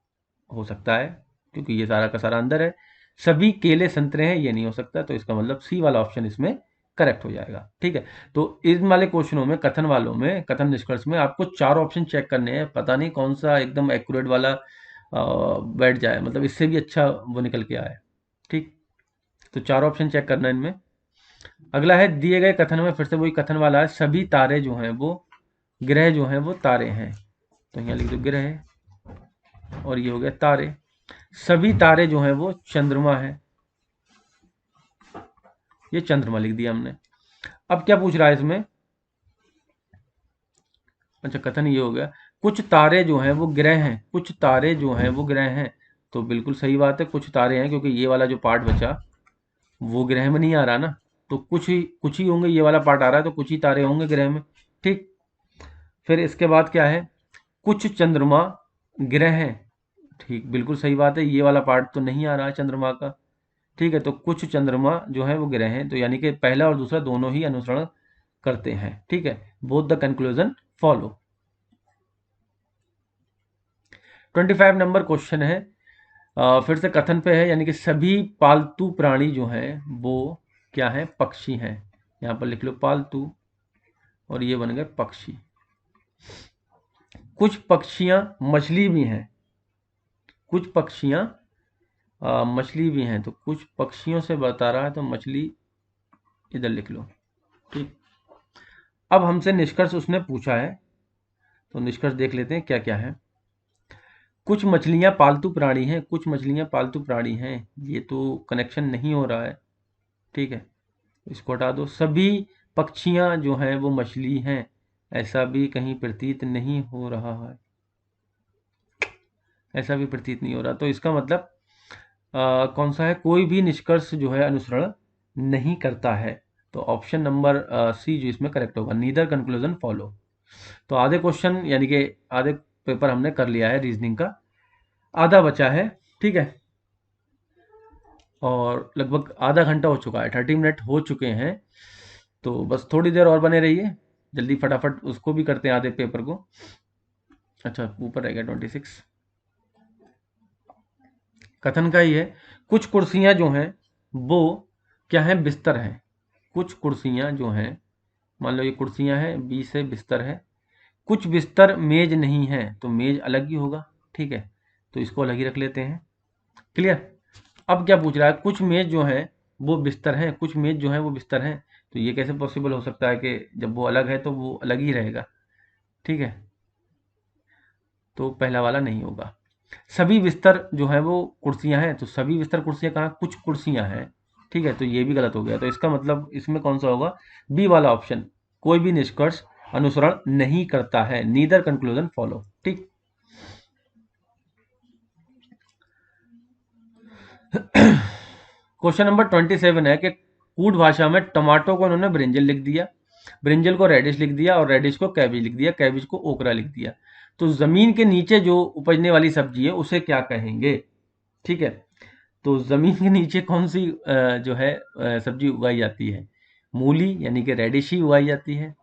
हो सकता है, क्योंकि ये सारा का सारा अंदर है। सभी केले संतरे हैं, ये नहीं हो सकता, तो इसका मतलब सी वाला ऑप्शन इसमें करेक्ट हो जाएगा, ठीक है। तो इन वाले क्वेश्चनों में, कथन वालों में, कथन निष्कर्ष में आपको चार ऑप्शन चेक करने हैं, पता नहीं कौन सा एकदम एक्यूरेट वाला बैठ जाए, मतलब इससे भी अच्छा वो निकल के आए, ठीक। तो चार ऑप्शन चेक करना है इनमें। अगला है, दिए गए कथन में फिर से वही कथन वाला है, सभी तारे जो हैं वो, ग्रह जो हैं वो तारे हैं, तो यहाँ लिख दो ग्रह, और ये हो गया तारे। सभी तारे जो हैं वो चंद्रमा है, ये चंद्रमा लिख दिया हमने। अब क्या पूछ रहा है इसमें, अच्छा कथन ये हो गया, कुछ तारे जो हैं वो ग्रह हैं, कुछ तारे जो हैं वो ग्रह हैं, तो बिल्कुल सही बात है, कुछ तारे हैं, क्योंकि ये वाला जो पार्ट बचा वो ग्रह में नहीं आ रहा ना, तो कुछ ही होंगे, ये वाला पार्ट आ रहा है, तो कुछ ही तारे होंगे ग्रह में, ठीक। फिर इसके बाद क्या है, कुछ चंद्रमा ग्रह हैं, ठीक, बिल्कुल सही बात है, ये वाला पार्ट तो नहीं आ रहा है चंद्रमा का, ठीक है। तो कुछ चंद्रमा जो है वो ग्रह हैं, तो यानी कि पहला और दूसरा दोनों ही अनुसरण करते हैं, ठीक है, both the conclusion follow. 25 number question है, फिर से कथन पे है, यानी कि सभी पालतू प्राणी जो हैं वो क्या है, पक्षी हैं, यहाँ पर लिख लो पालतू, और ये बन गए पक्षी। कुछ पक्षियां मछली भी हैं, कुछ पक्षियां मछली भी हैं, तो कुछ पक्षियों से बता रहा है, तो मछली इधर लिख लो, ठीक। अब हमसे निष्कर्ष उसने पूछा है, तो निष्कर्ष देख लेते हैं क्या क्या है। कुछ मछलियां पालतू प्राणी हैं, कुछ मछलियां पालतू प्राणी हैं, ये तो कनेक्शन नहीं हो रहा है, ठीक है, इसको हटा दो। सभी पक्षियां जो हैं वो मछली हैं, ऐसा भी कहीं प्रतीत नहीं हो रहा है, ऐसा भी प्रतीत नहीं हो रहा, तो इसका मतलब कौन सा है, कोई भी निष्कर्ष जो है अनुसरण नहीं करता है, तो ऑप्शन नंबर सी जो इसमें करेक्ट होगा, नीदर कंक्लूजन फॉलो। तो आधे क्वेश्चन यानी कि आधे पेपर हमने कर लिया है, रीजनिंग का आधा बचा है, ठीक है, और लगभग आधा घंटा हो चुका है, 30 मिनट हो चुके हैं, तो बस थोड़ी देर और बने रहिए, जल्दी फटाफट उसको भी करते हैं आधे पेपर को। अच्छा ऊपर रह गया 26, कथन का ही है, कुछ कुर्सियां जो हैं वो क्या है, बिस्तर हैं, कुछ कुर्सियां जो हैं, मान लो ये कुर्सियां हैं, बी से बिस्तर है, कुछ बिस्तर मेज नहीं है, तो मेज अलग ही होगा, ठीक है, तो इसको अलग ही रख लेते हैं। क्लियर। अब क्या पूछ रहा है, कुछ मेज जो है वो बिस्तर है, कुछ मेज जो है वो बिस्तर है, तो ये कैसे पॉसिबल हो सकता है कि जब वो अलग है तो वो अलग ही रहेगा, ठीक है, तो पहला वाला नहीं होगा। सभी बिस्तर जो है वो कुर्सियां हैं, तो सभी बिस्तर कुर्सियां कहाँ, कुछ कुर्सियां हैं, ठीक है, तो ये भी गलत हो गया। तो इसका मतलब इसमें कौन सा होगा, बी वाला ऑप्शन, कोई भी निष्कर्ष अनुसरण नहीं करता है, नीदर कंक्लूजन फॉलो, ठीक। क्वेश्चन नंबर 27 है कि कूट भाषा में टमाटो को उन्होंने ब्रिंजल लिख दिया, ब्रिंजल को रेडिश लिख दिया और रेडिश को कैबिज लिख दिया, कैबिज को ओकरा लिख दिया। तो जमीन के नीचे जो उपजने वाली सब्जी है उसे क्या कहेंगे, ठीक है। तो जमीन के नीचे कौन सी जो है सब्जी उगाई जाती है, मूली यानी कि रेडिश ही उगाई जाती है,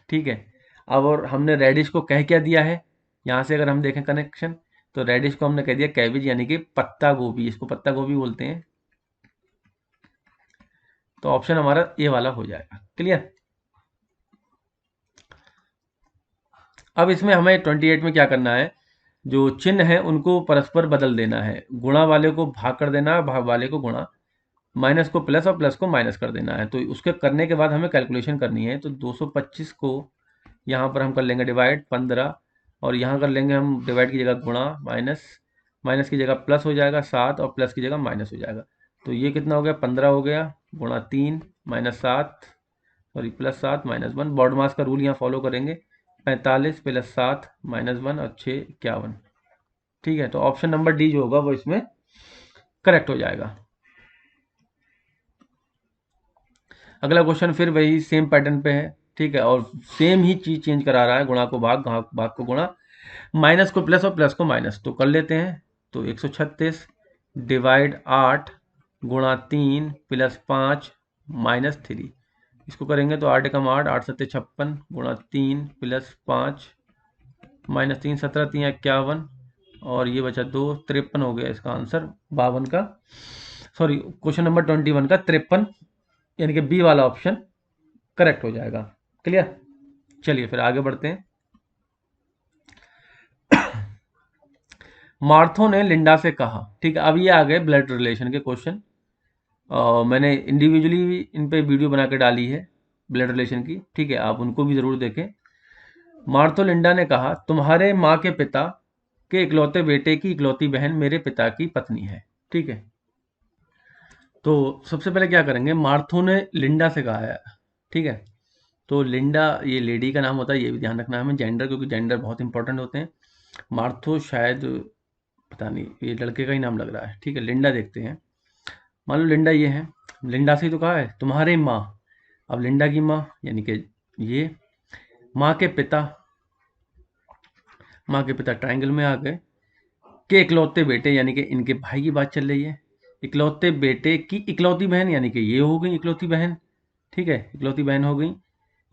ठीक है। अब और हमने रेडिश को कह क्या दिया है, यहाँ से अगर हम देखें कनेक्शन, तो रेडिश को हमने कह दिया कैबिज यानी कि पत्ता गोभी, इसको पत्ता गोभी बोलते हैं। तो ऑप्शन हमारा ए वाला हो जाएगा। क्लियर। अब इसमें हमें 28 में क्या करना है, जो चिन्ह है उनको परस्पर बदल देना है, गुणा वाले को भाग कर देना है, भाग वाले को गुणा, माइनस को प्लस और प्लस को माइनस कर देना है। तो उसके करने के बाद हमें कैलकुलेशन करनी है। तो 225 को यहाँ पर हम कर लेंगे डिवाइड 15, और यहाँ कर लेंगे हम डिवाइड की जगह गुणा, माइनस, माइनस की जगह प्लस हो जाएगा 7 और प्लस की जगह माइनस हो जाएगा। तो ये कितना हो गया, 15 हो गया, गुणा 3 minus 7, sorry plus 7 minus 1, BODMAS का रूल यहाँ फॉलो करेंगे, 45 प्लस 7 माइनस 1 और 6 51, ठीक है। तो ऑप्शन नंबर डी जो होगा वो इसमें करेक्ट हो जाएगा। अगला क्वेश्चन फिर वही सेम पैटर्न पे है, ठीक है, और सेम ही चीज चेंज करा रहा है, गुणा को भाग, भाग को गुणा, माइनस को प्लस और प्लस को माइनस, तो कर लेते हैं। तो 136 डिवाइड 8 गुणा 3 प्लस 5 माइनस 3, इसको करेंगे तो 8 एकम 8, 8 सत्ते 56 गुणा 3 प्लस 5 माइनस 3, 17 3 51, और ये बचा 2, 53 हो गया इसका आंसर, 52 का, सॉरी क्वेश्चन नंबर 21 का 53, यानी कि बी वाला ऑप्शन करेक्ट हो जाएगा। क्लियर। चलिए फिर आगे बढ़ते हैं। मार्थो ने लिंडा से कहा, ठीक है, अब ये आ गए ब्लड रिलेशन के क्वेश्चन, मैंने इंडिविजुअली इन पे वीडियो बना के डाली है ब्लड रिलेशन की, ठीक है, आप उनको भी जरूर देखें। मार्थो लिंडा ने कहा, तुम्हारे माँ के पिता के इकलौते बेटे की इकलौती बहन मेरे पिता की पत्नी है, ठीक है। तो सबसे पहले क्या करेंगे, मार्थो ने लिंडा से कहा है, ठीक है, तो लिंडा ये लेडी का नाम होता है, ये भी ध्यान रखना है हमें, जेंडर, क्योंकि जेंडर बहुत इंपॉर्टेंट होते हैं। मार्थो शायद पता नहीं, ये लड़के का ही नाम लग रहा है, ठीक है, लिंडा देखते हैं। मान लो लिंडा ये है, लिंडा से ही तो कहा है तुम्हारे माँ, अब लिंडा की माँ यानी कि ये, माँ के पिता, माँ के पिता ट्राइंगल में आ गए, के इकलौते बेटे यानी कि इनके भाई की बात चल रही है, इकलौते बेटे की इकलौती बहन यानी कि ये हो गई इकलौती बहन, ठीक है, इकलौती बहन हो गई,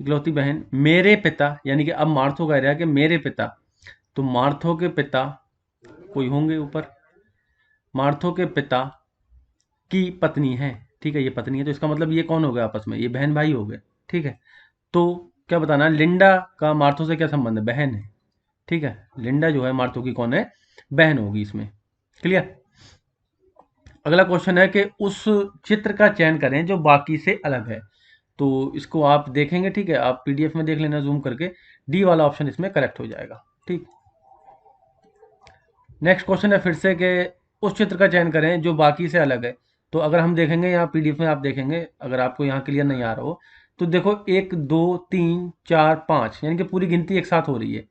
इकलौती बहन, मेरे पिता यानी कि अब मार्थो कह रहा है कि मेरे पिता, तो मार्थो के पिता कोई होंगे ऊपर, मार्थो के पिता की पत्नी है, ठीक है, ये पत्नी है, तो इसका मतलब ये कौन हो गया आपस में, ये बहन भाई हो गए, ठीक है। तो क्या बताना है, लिंडा का मार्थो से क्या संबंध है, बहन है, ठीक है, लिंडा जो है मार्थो की कौन है, बहन होगी इसमें। क्लियर। अगला क्वेश्चन है कि उस चित्र का चयन करें जो बाकी से अलग है, तो इसको आप देखेंगे, ठीक है, आप पीडीएफ में देख लेना जूम करके, डी वाला ऑप्शन इसमें करेक्ट हो जाएगा, ठीक। नेक्स्ट क्वेश्चन है फिर से कि उस चित्र का चयन करें जो बाकी से अलग है। तो अगर हम देखेंगे यहाँ पीडीएफ में, आप देखेंगे, अगर आपको यहाँ क्लियर नहीं आ रहा हो तो देखो 1 2 3 4 5 यानी कि पूरी गिनती एक साथ हो रही है,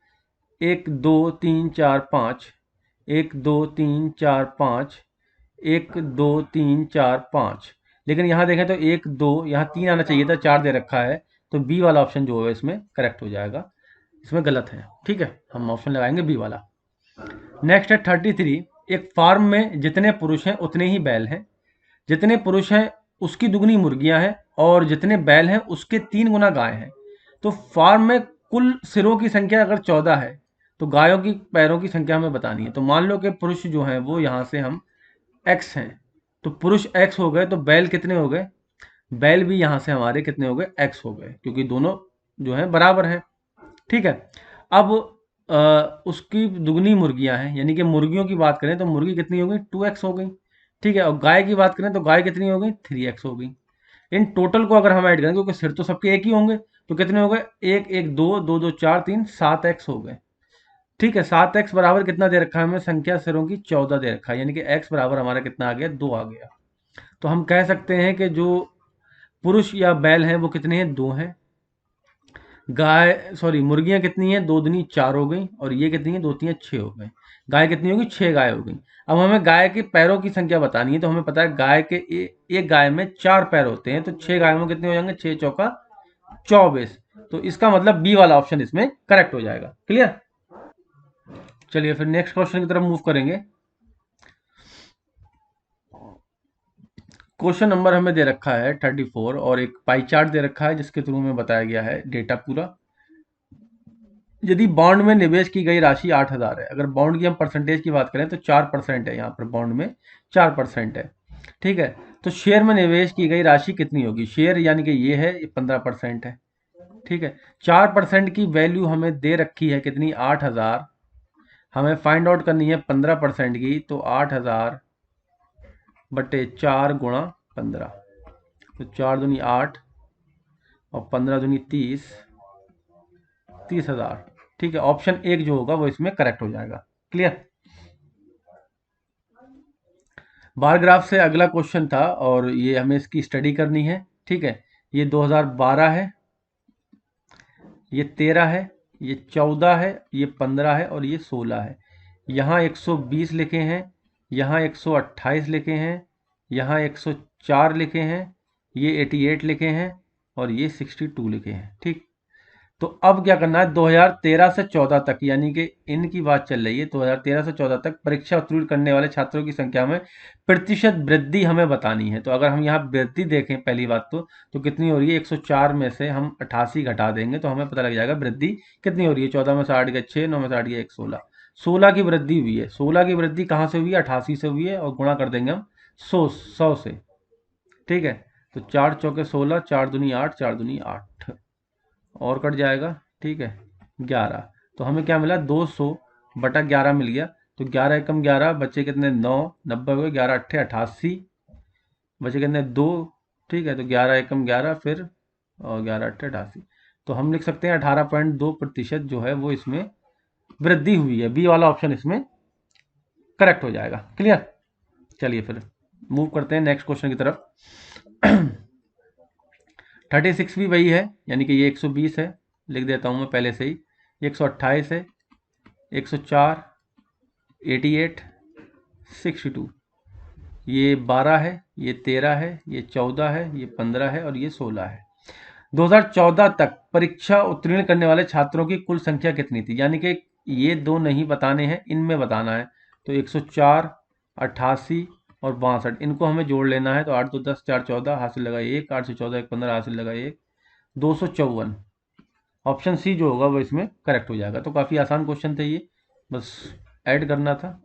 1 2 3 4 5, 1 2 3 4 5, 1 2 3 4 5, लेकिन यहाँ देखें तो 1 2 यहाँ 3 आना चाहिए था, 4 दे रखा है, तो बी वाला ऑप्शन जो है इसमें करेक्ट हो जाएगा, इसमें गलत है, ठीक है, हम ऑप्शन लगाएंगे बी वाला। नेक्स्ट है 33, एक फार्म में जितने पुरुष हैं उतने ही बैल हैं, जितने पुरुष हैं उसकी दुगनी मुर्गियां हैं, और जितने बैल हैं उसके 3 गुना गाय हैं। तो फार्म में कुल सिरों की संख्या अगर 14 है तो गायों की पैरों की संख्या हमें बतानी है। तो मान लो कि पुरुष जो हैं वो यहाँ से हम x हैं, तो पुरुष x हो गए, तो बैल कितने हो गए, बैल भी यहाँ से हमारे कितने हो गए, x हो गए, क्योंकि दोनों जो है बराबर हैं, ठीक है। अब उसकी दुगनी मुर्गियां हैं, यानी कि मुर्गियों की बात करें तो मुर्गी कितनी हो गई, 2x हो गई। ठीक है, और गाय की बात करें तो गाय कितनी हो गई, 3x हो गई। इन टोटल को अगर हम ऐड करें, क्योंकि सिर तो सबके एक ही होंगे, तो कितने हो गए, एक एक दो, दो दो चार, तीन, 7x हो गए। ठीक है, 7x बराबर कितना दे रखा है हमें, संख्या सिरों की 14 दे रखा है, यानी कि x बराबर हमारा कितना आ गया, 2 आ गया। तो हम कह सकते हैं कि जो पुरुष या बैल हैं वो कितने हैं, 2 हैं। गाय सॉरी मुर्गियां कितनी हैं, 2 दूनी 4 हो गई, और ये कितनी है, 2 तीन 6 हो गए। गाय कितनी होगी, 6 गाय हो गई। अब हमें गाय के पैरों की संख्या बतानी है, तो हमें पता है गाय के एक गाय में 4 पैर होते हैं, तो 6 गायों में कितने हो जाएंगे, 6 चौका 24। तो इसका मतलब बी वाला ऑप्शन इसमें करेक्ट हो जाएगा। क्लियर। चलिए फिर नेक्स्ट क्वेश्चन की तरफ मूव करेंगे। क्वेश्चन नंबर हमें दे रखा है 34, और एक पाई चार्ट दे रखा है जिसके थ्रू में बताया गया है डेटा पूरा। यदि बॉन्ड में निवेश की गई राशि 8,000 है, अगर बॉन्ड की हम परसेंटेज की बात करें तो 4% है, यहाँ पर बॉन्ड में 4% है। ठीक है, तो शेयर में निवेश की गई राशि कितनी होगी, शेयर यानी कि ये है, ये 15% है। ठीक है, 4% की वैल्यू हमें दे रखी है कितनी, 8,000। हमें फाइंड आउट करनी है 15% की, तो 8,000 बटे 4 गुणा 15, तो 4 दूनी 8 और 15 दूनी 30, 30,000। ठीक है, ऑप्शन एक जो होगा वो इसमें करेक्ट हो जाएगा। क्लियर। बार ग्राफ से अगला क्वेश्चन था, और ये हमें इसकी स्टडी करनी है। ठीक है, ये 2012 है, ये 13 है, ये 14 है, ये 15 है, और ये 16 है। यहाँ 120 लिखे हैं, यहाँ 128 लिखे हैं, यहाँ 104 लिखे हैं, ये 88 लिखे हैं, और ये 62 लिखे हैं। ठीक, तो अब क्या करना है, 2013 से 14 तक, यानी कि इनकी बात चल रही है, 2013 से 14 तक परीक्षा उत्तीर्ण करने वाले छात्रों की संख्या में प्रतिशत वृद्धि हमें बतानी है। तो अगर हम यहाँ वृद्धि देखें, पहली बात तो कितनी हो रही है, 104 में से हम 88 घटा देंगे तो हमें पता लग जाएगा वृद्धि कितनी हो रही है। 14 में से 8 गए 6, 9 में से 8 गए 1, 16, 16 की वृद्धि हुई है। 16 की वृद्धि कहाँ से हुई है, 88 से हुई है, और गुणा कर देंगे हम 100 से। ठीक है, तो 4 चौके 16, 4 दूनी 8, 4 दूनी 8, और कट जाएगा। ठीक है, 11। तो हमें क्या मिला, 200 बटा 11 मिल गया। तो 11 एकम 11, बच्चे कितने, 9, 90 हुए, 11 अट्ठे 88, बचे कितने, 2। ठीक है, तो 11 एकम 11 फिर, और 11 अट्ठे 88। तो हम लिख सकते हैं 18.2% जो है वो इसमें वृद्धि हुई है। बी वाला ऑप्शन इसमें करेक्ट हो जाएगा। क्लियर। चलिए फिर मूव करते हैं नेक्स्ट क्वेश्चन की तरफ। 36 भी वही है, यानी कि ये 120 है, लिख देता हूँ मैं पहले से ही। 128 है, 104, 88, 62, ये 12 है, ये 13 है, ये 14 है, ये 15 है, और ये 16 है। 2014 तक परीक्षा उत्तीर्ण करने वाले छात्रों की कुल संख्या कितनी थी, यानी कि ये दो नहीं बताने हैं, इनमें बताना है। तो 104, 88 और 62, इनको हमें जोड़ लेना है। तो 8 2 10, 4 14, हासिल लगा 1, 8 से 14 1 15, हासिल लगा 1, 254। ऑप्शन सी जो होगा वो इसमें करेक्ट हो जाएगा। तो काफ़ी आसान क्वेश्चन थे ये, बस ऐड करना था।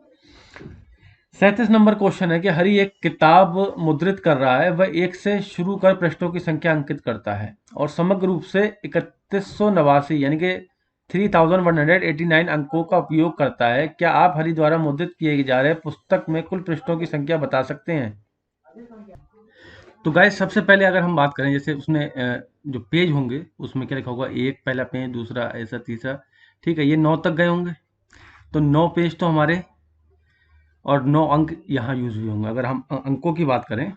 37 नंबर क्वेश्चन है कि हरि एक किताब मुद्रित कर रहा है, वह एक से शुरू कर पृष्ठों की संख्या अंकित करता है और समग्र रूप से 3189 यानी कि 3189 अंकों का उपयोग करता है। क्या आप हरि द्वारा मुद्रित किए जा रहे पुस्तक में कुल पृष्ठों की संख्या बता सकते हैं। तो गाइस सबसे पहले अगर हम बात करें, जैसे उसने जो पेज होंगे उसमें क्या लिखा होगा, एक पहला पेज, दूसरा ऐसा, तीसरा। ठीक है, ये 9 तक गए होंगे, तो 9 पेज तो हमारे, और 9 अंक यहाँ यूज हुए होंगे। अगर हम अंकों की बात करें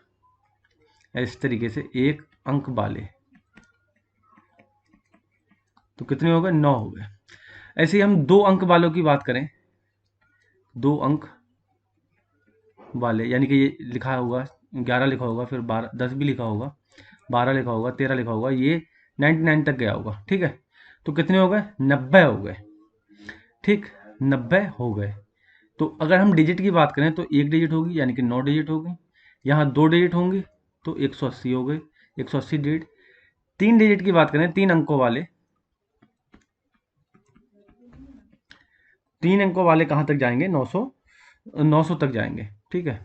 इस तरीके से, एक अंक वाले, तो कितने हो गए, 9 हो गए। ऐसे ही हम 2 अंक वालों की बात करें, 2 अंक वाले, यानी कि ये लिखा होगा 11 लिखा होगा, फिर 12 10 भी लिखा होगा, 12 लिखा होगा, 13 लिखा होगा, ये 99 तक गया होगा। ठीक है, तो कितने हो गए, 90 हो गए। ठीक, 90 हो गए। तो अगर हम डिजिट की बात करें तो एक डिजिट होगी, यानी कि 9 डिजिट हो गई। यहाँ 2 डिजिट होंगे तो 180 हो गए, 180 डिजिट। 3 डिजिट की बात करें, 3 अंकों वाले, 3 अंकों वाले कहाँ तक जाएंगे, 900, 900 तक जाएंगे। ठीक है,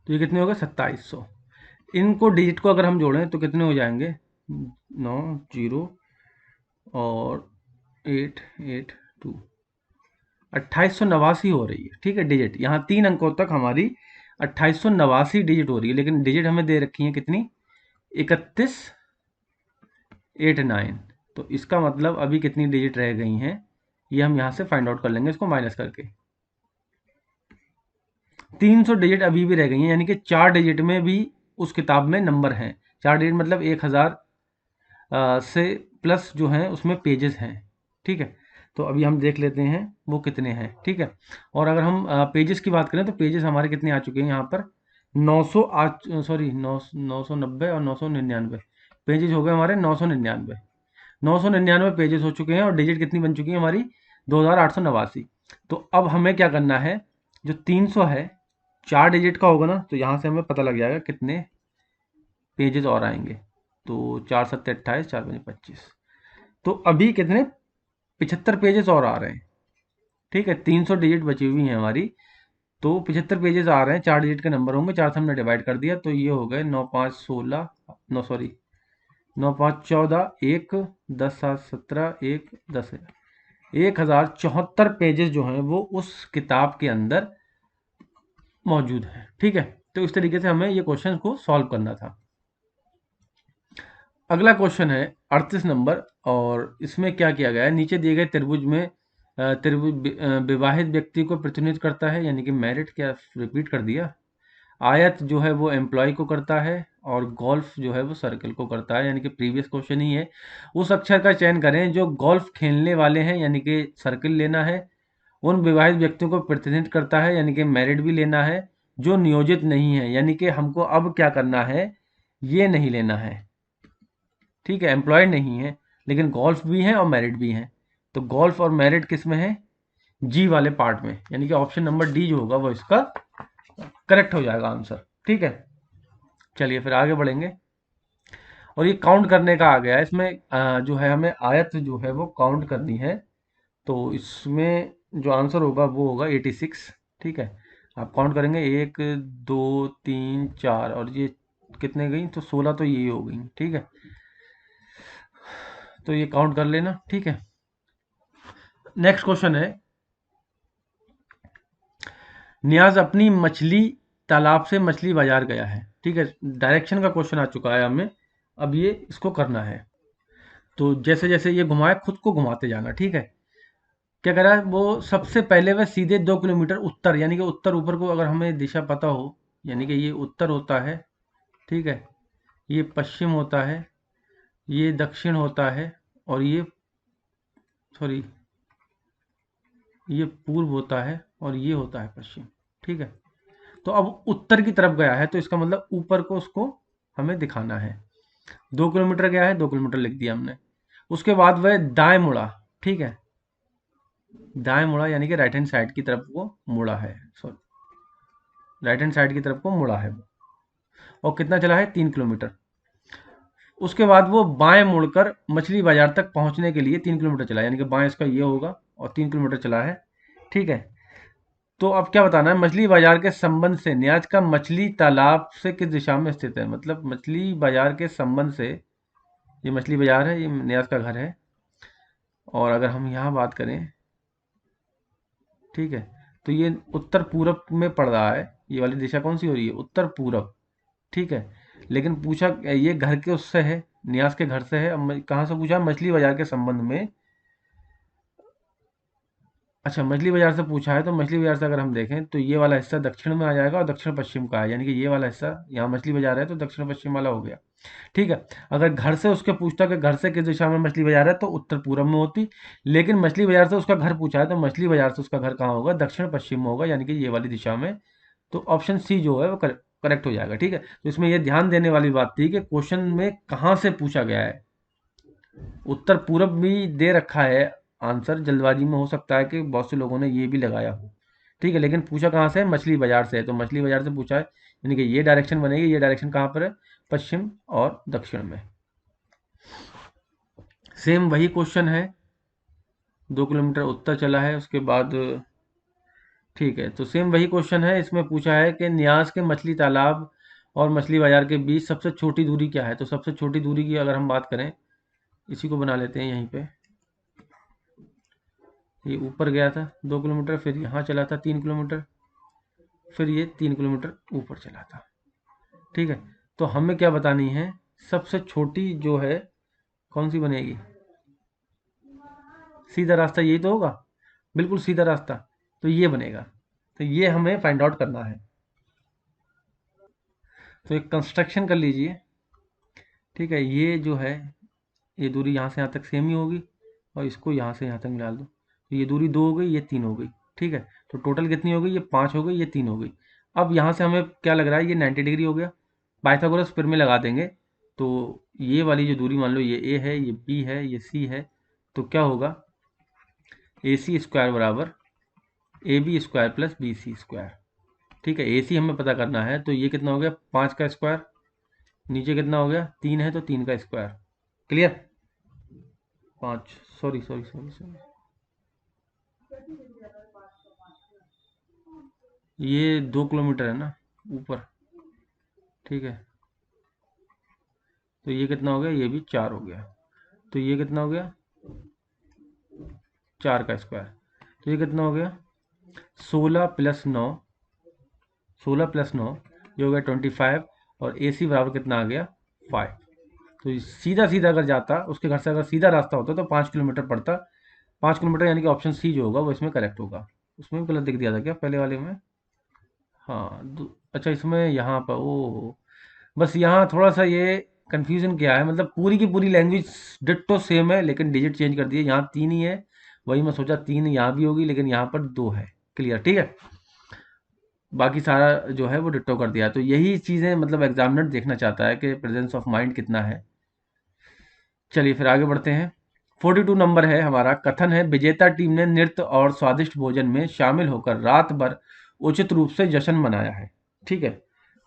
तो ये कितने हो गए, 2700। इनको डिजिट को अगर हम जोड़ें तो कितने हो जाएंगे, 9 0 और 8 8 2, 2889 हो रही है। ठीक है, डिजिट यहाँ 3 अंकों तक हमारी 2889 डिजिट हो रही है, लेकिन डिजिट हमें दे रखी है कितनी, 3189। तो इसका मतलब अभी कितनी डिजिट रह गई हैं ये हम यहाँ से फाइंड आउट कर लेंगे इसको माइनस करके। 300 डिजिट अभी भी रह गई हैं, यानी कि 4 डिजिट में भी उस किताब में नंबर हैं। 4 डिजिट मतलब 1000 से प्लस जो हैं उसमें पेजेस हैं। ठीक है, तो अभी हम देख लेते हैं वो कितने हैं। ठीक है, और अगर हम पेजेस की बात करें तो पेजेस हमारे कितने आ चुके हैं यहाँ पर, 900 सॉरी 990 और 999 पेजेस हो गए हमारे, 999 999 पेजेस हो चुके हैं, और डिजिट कितनी बन चुकी है हमारी, 2889। तो अब हमें क्या करना है, जो 300 है 4 डिजिट का होगा ना, तो यहाँ से हमें पता लग जाएगा कितने पेजेस और आएंगे। तो 4 7 28, 4 5 25, तो अभी कितने 75 पेजेस और आ रहे हैं। ठीक है, 300 डिजिट बची हुई हैं हमारी, तो 75 पेजेस आ रहे हैं, 4 डिजिट के नंबर होंगे, 4 से हमने डिवाइड कर दिया, तो ये हो गए 9 5 16, 9 सॉरी 9 5 14, 1 10 7 17, 1 10 1074 पेजेस जो हैं वो उस किताब के अंदर मौजूद है। ठीक है, तो इस तरीके से हमें ये क्वेश्चन को सॉल्व करना था। अगला क्वेश्चन है 38 नंबर, और इसमें क्या किया गया है, नीचे दिए गए त्रिभुज में त्रिभुज विवाहित व्यक्ति को प्रतिनिधित्व करता है, यानी कि मैरिड, क्या रिपीट कर दिया। आयत जो है वो एम्प्लॉय को करता है, और गोल्फ जो है वो सर्कल को करता है, यानी कि प्रीवियस क्वेश्चन ही है। उस अक्षर का चयन करें जो गोल्फ खेलने वाले हैं, यानी कि सर्कल लेना है। उन विवाहित व्यक्तियों को प्रतिनिधित्व करता है, यानी कि मैरिड भी लेना है। जो नियोजित नहीं है, यानी कि हमको अब क्या करना है, ये नहीं लेना है। ठीक है, एम्प्लॉयड नहीं है, लेकिन गोल्फ भी है और मैरिड भी है। तो गोल्फ और मैरिड किस में है, जी वाले पार्ट में, यानी कि ऑप्शन नंबर डी जो होगा वो इसका करेक्ट हो जाएगा आंसर। ठीक है, चलिए फिर आगे बढ़ेंगे। और ये काउंट करने का आ गया है इसमें, जो है हमें आयत जो है वो काउंट करनी है। तो इसमें जो आंसर होगा वो होगा 86। ठीक है, आप काउंट करेंगे 1 2 3 4, और ये कितने गई, तो 16 तो यही हो गई। ठीक है, तो ये काउंट कर लेना। ठीक है, नेक्स्ट क्वेश्चन है, नियाज अपनी मछली तालाब से मछली बाजार गया है। ठीक है, डायरेक्शन का क्वेश्चन आ चुका है हमें, अब ये इसको करना है। तो जैसे जैसे ये घुमाए खुद को घुमाते जाना। ठीक है, क्या करा है वो, सबसे पहले वह सीधे 2 किलोमीटर उत्तर, यानी कि उत्तर ऊपर को अगर हमें दिशा पता हो, यानी कि ये उत्तर होता है। ठीक है, ये पश्चिम होता है, ये दक्षिण होता है, और ये सॉरी ये पूर्व होता है, और ये होता है पश्चिम। ठीक है, तो अब उत्तर की तरफ गया है, तो इसका मतलब ऊपर को उसको हमें दिखाना है। 2 किलोमीटर गया है, 2 किलोमीटर लिख दिया हमने। उसके बाद वह दाएं मुड़ा। ठीक है, दाएं मुड़ा यानी कि राइट हैंड साइड की तरफ वो मुड़ा है, सॉरी राइट हैंड साइड की तरफ को मुड़ा है वो। और कितना चला है, 3 किलोमीटर। उसके बाद वो बाएं मुड़कर मछली बाजार तक पहुंचने के लिए 3 किलोमीटर चला, यानी कि बाएं इसका ये होगा, और 3 किलोमीटर चला है। ठीक है, तो अब क्या बताना है, मछली बाजार के संबंध से न्याज का मछली तालाब से किस दिशा में स्थित है, मतलब मछली बाजार के संबंध से, ये मछली बाजार है, ये न्याज का घर है। और अगर हम यहाँ बात करें, ठीक है, तो ये उत्तर पूरब में पड़ रहा है, ये वाली दिशा कौन सी हो रही है, उत्तर पूरब। ठीक है, लेकिन पूछा ये घर के उससे है, न्यास के घर से है। अब कहाँ से पूछा, मछली बाजार के संबंध में। अच्छा, मछली बाजार से पूछा है, तो मछली बाजार से अगर हम देखें तो ये वाला हिस्सा दक्षिण में आ जाएगा, और दक्षिण पश्चिम का है, यानी कि ये वाला हिस्सा, यहाँ मछली बाजार है तो दक्षिण पश्चिम वाला हो गया। ठीक है, अगर घर से उसके पूछता कि घर से किस दिशा में मछली बाजार है, तो उत्तर पूरब में होती। लेकिन मछली बाजार से उसका घर पूछा है, तो मछली बाजार से उसका घर कहाँ होगा, दक्षिण पश्चिम में होगा, यानी कि ये वाली दिशा में। तो ऑप्शन सी जो है वो करेक्ट हो जाएगा। ठीक है, तो इसमें ये ध्यान देने वाली बात थी कि क्वेश्चन में कहाँ से पूछा गया है। उत्तर पूरब भी दे रखा है आंसर, जल्दबाजी में हो सकता है कि बहुत से लोगों ने ये भी लगाया हो। ठीक है, लेकिन पूछा कहाँ से है, मछली बाजार से है, तो मछली बाजार से पूछा है, यानी कि ये डायरेक्शन बनेगी। ये डायरेक्शन कहाँ पर है, पश्चिम और दक्षिण में। सेम वही क्वेश्चन है, 2 किलोमीटर उत्तर चला है, उसके बाद ठीक है, तो सेम वही क्वेश्चन है, इसमें पूछा है कि न्यास के मछली तालाब और मछली बाजार के बीच सबसे छोटी दूरी क्या है? तो सबसे छोटी दूरी की अगर हम बात करें, इसी को बना लेते हैं यहीं पे। ये ऊपर गया था 2 किलोमीटर, फिर यहाँ चला था 3 किलोमीटर, फिर ये 3 किलोमीटर ऊपर चला था। ठीक है, तो हमें क्या बतानी है? सबसे छोटी जो है कौन सी बनेगी? सीधा रास्ता यही तो होगा, बिल्कुल सीधा रास्ता, तो ये बनेगा। तो ये हमें फाइंड आउट करना है। तो एक कंस्ट्रक्शन कर लीजिए। ठीक है, ये जो है, ये दूरी यहाँ से यहाँ तक सेम ही होगी, और इसको यहाँ से यहाँ तक मिला दो, तो ये दूरी 2 हो गई, ये 3 हो गई। ठीक है, तो टोटल कितनी हो गई? ये 5 हो गई, ये 3 हो गई। अब यहाँ से हमें क्या लग रहा है? ये 90 डिग्री हो गया। पाइथागोरस फिर में लगा देंगे, तो ये वाली जो दूरी, मान लो ये ए है, ये बी है, ये सी है, तो क्या होगा? ए सी स्क्वायर बराबर A B square plus B C square. ठीक है, ए सी हमें पता करना है, तो ये कितना हो गया? 5 का स्क्वायर, नीचे कितना हो गया? 3 है, तो 3 का square. Clear? 5, sorry sorry sorry sorry, ये 2 किलोमीटर है ना ऊपर। ठीक है, तो ये कितना हो गया? ये भी 4 हो गया, तो ये कितना हो गया? 4 का स्क्वायर, तो ये कितना हो गया? 16 + 9, 16 + 9 ये हो गया 25, और ए सी बराबर कितना आ गया? 5। तो सीधा सीधा अगर जाता, उसके घर से अगर सीधा रास्ता होता तो 5 किलोमीटर पड़ता। 5 किलोमीटर, यानी कि ऑप्शन सी जो होगा वो इसमें करेक्ट होगा। उसमें भी गलत दिख दिया था क्या पहले वाले में? हाँ, अच्छा, इसमें यहाँ पर ओ, बस यहाँ थोड़ा सा ये कन्फ्यूजन क्या है, मतलब पूरी की पूरी लैंग्वेज डिट्टो सेम है, लेकिन डिजिट चेंज कर दिए। यहाँ 3 ही है, वही मैं सोचा 3 यहाँ भी होगी, लेकिन यहाँ पर 2 है। क्लियर? ठीक है, बाकी सारा जो है वो डिट्टो कर दिया। तो यही चीज़ें मतलब एग्जामिनर देखना चाहता है कि प्रेजेंस ऑफ माइंड कितना है। चलिए फिर आगे बढ़ते हैं। 42 नंबर है हमारा। कथन है, विजेता टीम ने नृत्य और स्वादिष्ट भोजन में शामिल होकर रात भर उचित रूप से जश्न मनाया है। ठीक है,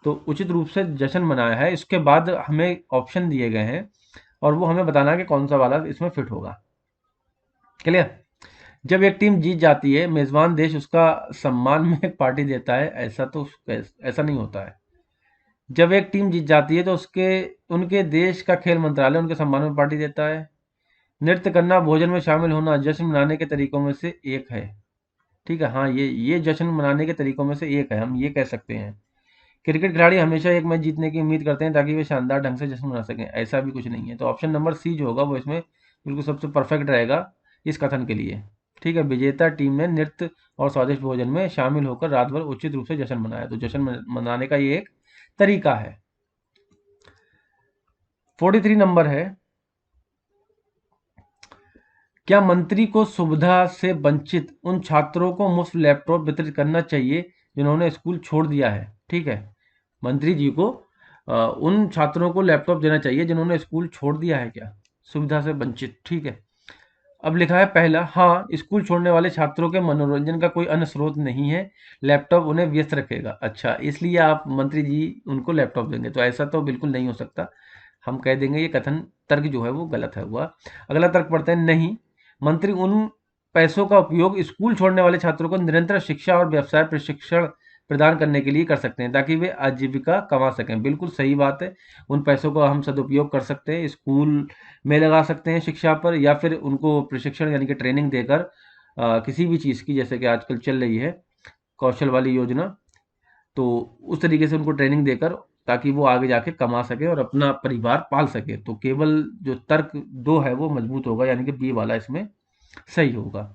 तो उचित रूप से जश्न मनाया है, इसके बाद हमें ऑप्शन दिए गए हैं, और वो हमें बताना है कि कौन सा वाला इसमें फिट होगा। क्लियर? जब एक टीम जीत जाती है, मेजबान देश उसका सम्मान में एक पार्टी देता है, ऐसा नहीं होता है। जब एक टीम जीत जाती है तो उसके उनके देश का खेल मंत्रालय उनके सम्मान में पार्टी देता है। नृत्य करना, भोजन में शामिल होना जश्न मनाने के तरीकों में से एक है। ठीक है, हाँ, ये जश्न मनाने के तरीकों में से एक है, हम ये कह सकते हैं। क्रिकेट खिलाड़ी हमेशा एक मैच जीतने की उम्मीद करते हैं ताकि वे शानदार ढंग से जश्न मना सकें, ऐसा भी कुछ नहीं है। तो ऑप्शन नंबर सी जो होगा वो इसमें बिल्कुल सबसे परफेक्ट रहेगा इस कथन के लिए। ठीक है, विजेता टीम ने नृत्य और स्वादिष्ट भोजन में शामिल होकर रात भर उचित रूप से जश्न मनाया, तो जश्न मनाने का ये एक तरीका है। 43 नंबर है। क्या मंत्री को सुविधा से वंचित उन छात्रों को मुफ्त लैपटॉप वितरित करना चाहिए जिन्होंने स्कूल छोड़ दिया है? ठीक है, मंत्री जी को उन छात्रों को लैपटॉप देना चाहिए जिन्होंने स्कूल छोड़ दिया है क्या? सुविधा से वंचित। ठीक है, अब लिखा है पहला, हाँ, स्कूल छोड़ने वाले छात्रों के मनोरंजन का कोई अन्य स्रोत नहीं है, लैपटॉप उन्हें व्यस्त रखेगा। अच्छा, इसलिए आप मंत्री जी उनको लैपटॉप देंगे? तो ऐसा तो बिल्कुल नहीं हो सकता, हम कह देंगे ये कथन तर्क जो है वो गलत है हुआ। अगला तर्क पढ़ते हैं, नहीं, मंत्री उन पैसों का उपयोग स्कूल छोड़ने वाले छात्रों को निरंतर शिक्षा और व्यवसाय प्रशिक्षण प्रदान करने के लिए कर सकते हैं ताकि वे आजीविका कमा सकें। बिल्कुल सही बात है, उन पैसों का हम सदुपयोग कर सकते हैं, स्कूल में लगा सकते हैं शिक्षा पर, या फिर उनको प्रशिक्षण यानी कि ट्रेनिंग देकर किसी भी चीज़ की, जैसे कि आजकल चल रही है कौशल वाली योजना, तो उस तरीके से उनको ट्रेनिंग देकर ताकि वो आगे जाके कमा सके और अपना परिवार पाल सके। तो केवल जो तर्क 2 है वो मजबूत होगा, यानी कि बी वाला इसमें सही होगा।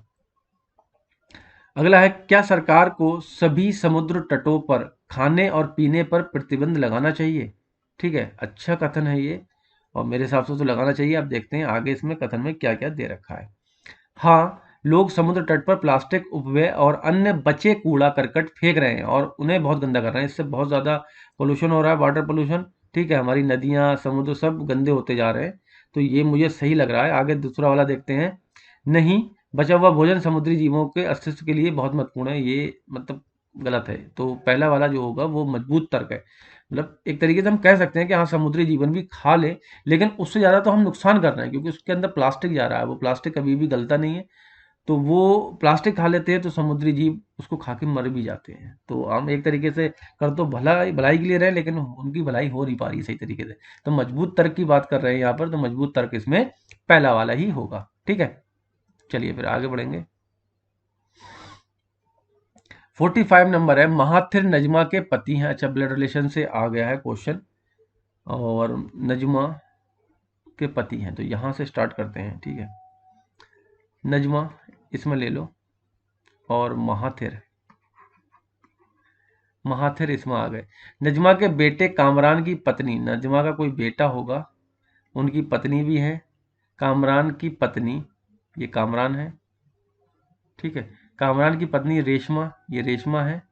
अगला है, क्या सरकार को सभी समुद्र तटों पर खाने और पीने पर प्रतिबंध लगाना चाहिए? ठीक है, अच्छा कथन है ये, और मेरे हिसाब से तो लगाना चाहिए। आप देखते हैं आगे इसमें कथन में क्या क्या दे रखा है। हाँ, लोग समुद्र तट पर प्लास्टिक, उपव्यय और अन्य बचे कूड़ा करकट फेंक रहे हैं और उन्हें बहुत गंदा कर रहे हैं, इससे बहुत ज़्यादा पोल्यूशन हो रहा है, वाटर पोल्यूशन। ठीक है, हमारी नदियाँ, समुद्र सब गंदे होते जा रहे हैं, तो ये मुझे सही लग रहा है। आगे दूसरा वाला देखते हैं, नहीं, बचा हुआ भोजन समुद्री जीवों के अस्तित्व के लिए बहुत महत्वपूर्ण है, ये मतलब गलत है। तो पहला वाला जो होगा वो मजबूत तर्क है, मतलब एक तरीके से हम कह सकते हैं कि हाँ, समुद्री जीवन भी खा ले, लेकिन उससे ज़्यादा तो हम नुकसान कर रहे हैं, क्योंकि उसके अंदर प्लास्टिक जा रहा है, वो प्लास्टिक कभी भी गलता नहीं है, तो वो प्लास्टिक खा लेते हैं तो समुद्री जीव उसको खा के मर भी जाते हैं। तो हम एक तरीके से कर तो भलाई के लिए रहे, लेकिन उनकी भलाई हो नहीं पा रही है सही तरीके से। तो मजबूत तर्क की बात कर रहे हैं यहाँ पर, तो मजबूत तर्क इसमें पहला वाला ही होगा। ठीक है, चलिए फिर आगे बढ़ेंगे। 45 नंबर है, महाथिर नजमा के पति हैं। अच्छा, ब्लड रिलेशन से आ गया है क्वेश्चन, और नजमा के पति हैं, तो यहाँ से स्टार्ट करते हैं। ठीक है, नजमा इसमें ले लो, और महाथिर इसमें आ गए। नजमा के बेटे कामरान की पत्नी, नजमा का कोई बेटा होगा, उनकी पत्नी भी है, कामरान की पत्नी, ये कामरान है। ठीक है, कामरान की पत्नी रेशमा, ये रेशमा है।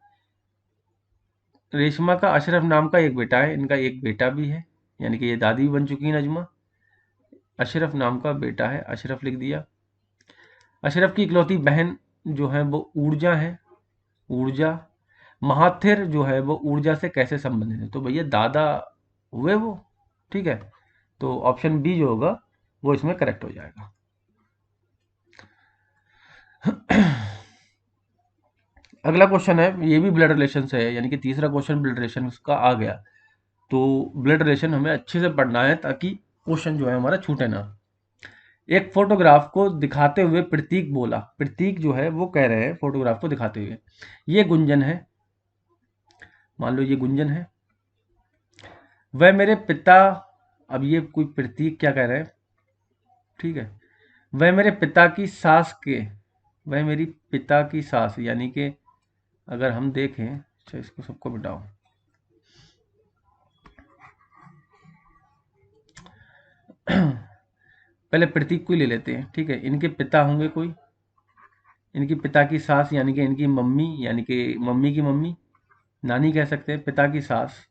रेशमा का अशरफ नाम का एक बेटा है, इनका एक बेटा भी है, यानी कि ये दादी भी बन चुकी है नजमा। अशरफ नाम का बेटा है, अशरफ लिख दिया। अशरफ की इकलौती बहन जो है वो ऊर्जा है, ऊर्जा। महाथिर जो है वो ऊर्जा से कैसे संबंधित है, तो भैया दादा हुए वो। ठीक है, तो ऑप्शन बी जो होगा वो इसमें करेक्ट हो जाएगा। अगला क्वेश्चन है, ये भी ब्लड रिलेशन से है, यानी कि तीसरा क्वेश्चन ब्लड रिलेशन का आ गया। तो ब्लड रिलेशन हमें अच्छे से पढ़ना है ताकि क्वेश्चन जो है हमारा छूटे ना। एक फोटोग्राफ को दिखाते हुए प्रतीक बोला, प्रतीक जो है वो कह रहे हैं फोटोग्राफ को दिखाते हुए, ये गुंजन है, मान लो ये गुंजन है। वह मेरे पिता, अब ये कोई प्रतीक क्या कह रहे हैं। ठीक है, वह मेरे पिता की सास के, वह मेरी पिता की सास, यानी कि अगर हम देखें, अच्छा इसको सबको बिठाओ, पहले प्रतीक को ही ले लेते हैं। ठीक है, इनके पिता होंगे कोई, इनकी पिता की सास यानी कि इनकी मम्मी, यानी कि मम्मी की मम्मी, नानी कह सकते हैं, पिता की सास।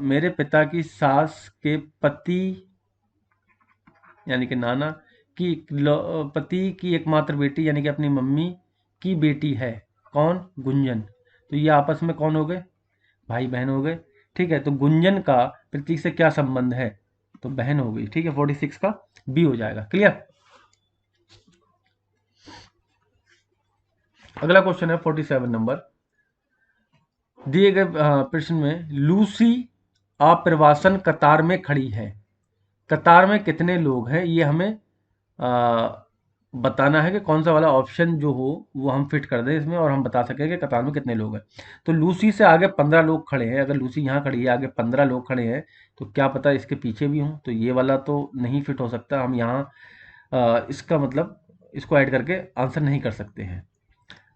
मेरे पिता की सास के पति यानी कि नाना की पति की एकमात्र बेटी, यानी कि अपनी मम्मी की बेटी है, कौन, गुंजन। तो ये आपस में कौन हो गए, भाई बहन हो गए। ठीक है, तो गुंजन का प्रतीक से क्या संबंध है, तो बहन हो गई। ठीक है, 46 का बी हो जाएगा। क्लियर। अगला क्वेश्चन है 47 नंबर, दिए गए प्रश्न में लूसी आप्रवासन कतार में खड़ी है, कतार में कितने लोग हैं, ये हमें बताना है कि कौन सा वाला ऑप्शन जो हो वो हम फिट कर दें इसमें, और हम बता सकें कि कतार में कितने लोग हैं। तो लूसी से आगे 15 लोग खड़े हैं, अगर लूसी यहाँ खड़ी है, आगे 15 लोग खड़े हैं, तो क्या पता इसके पीछे भी हों, तो ये वाला तो नहीं फिट हो सकता। हम यहाँ इसका मतलब इसको ऐड करके आंसर नहीं कर सकते हैं।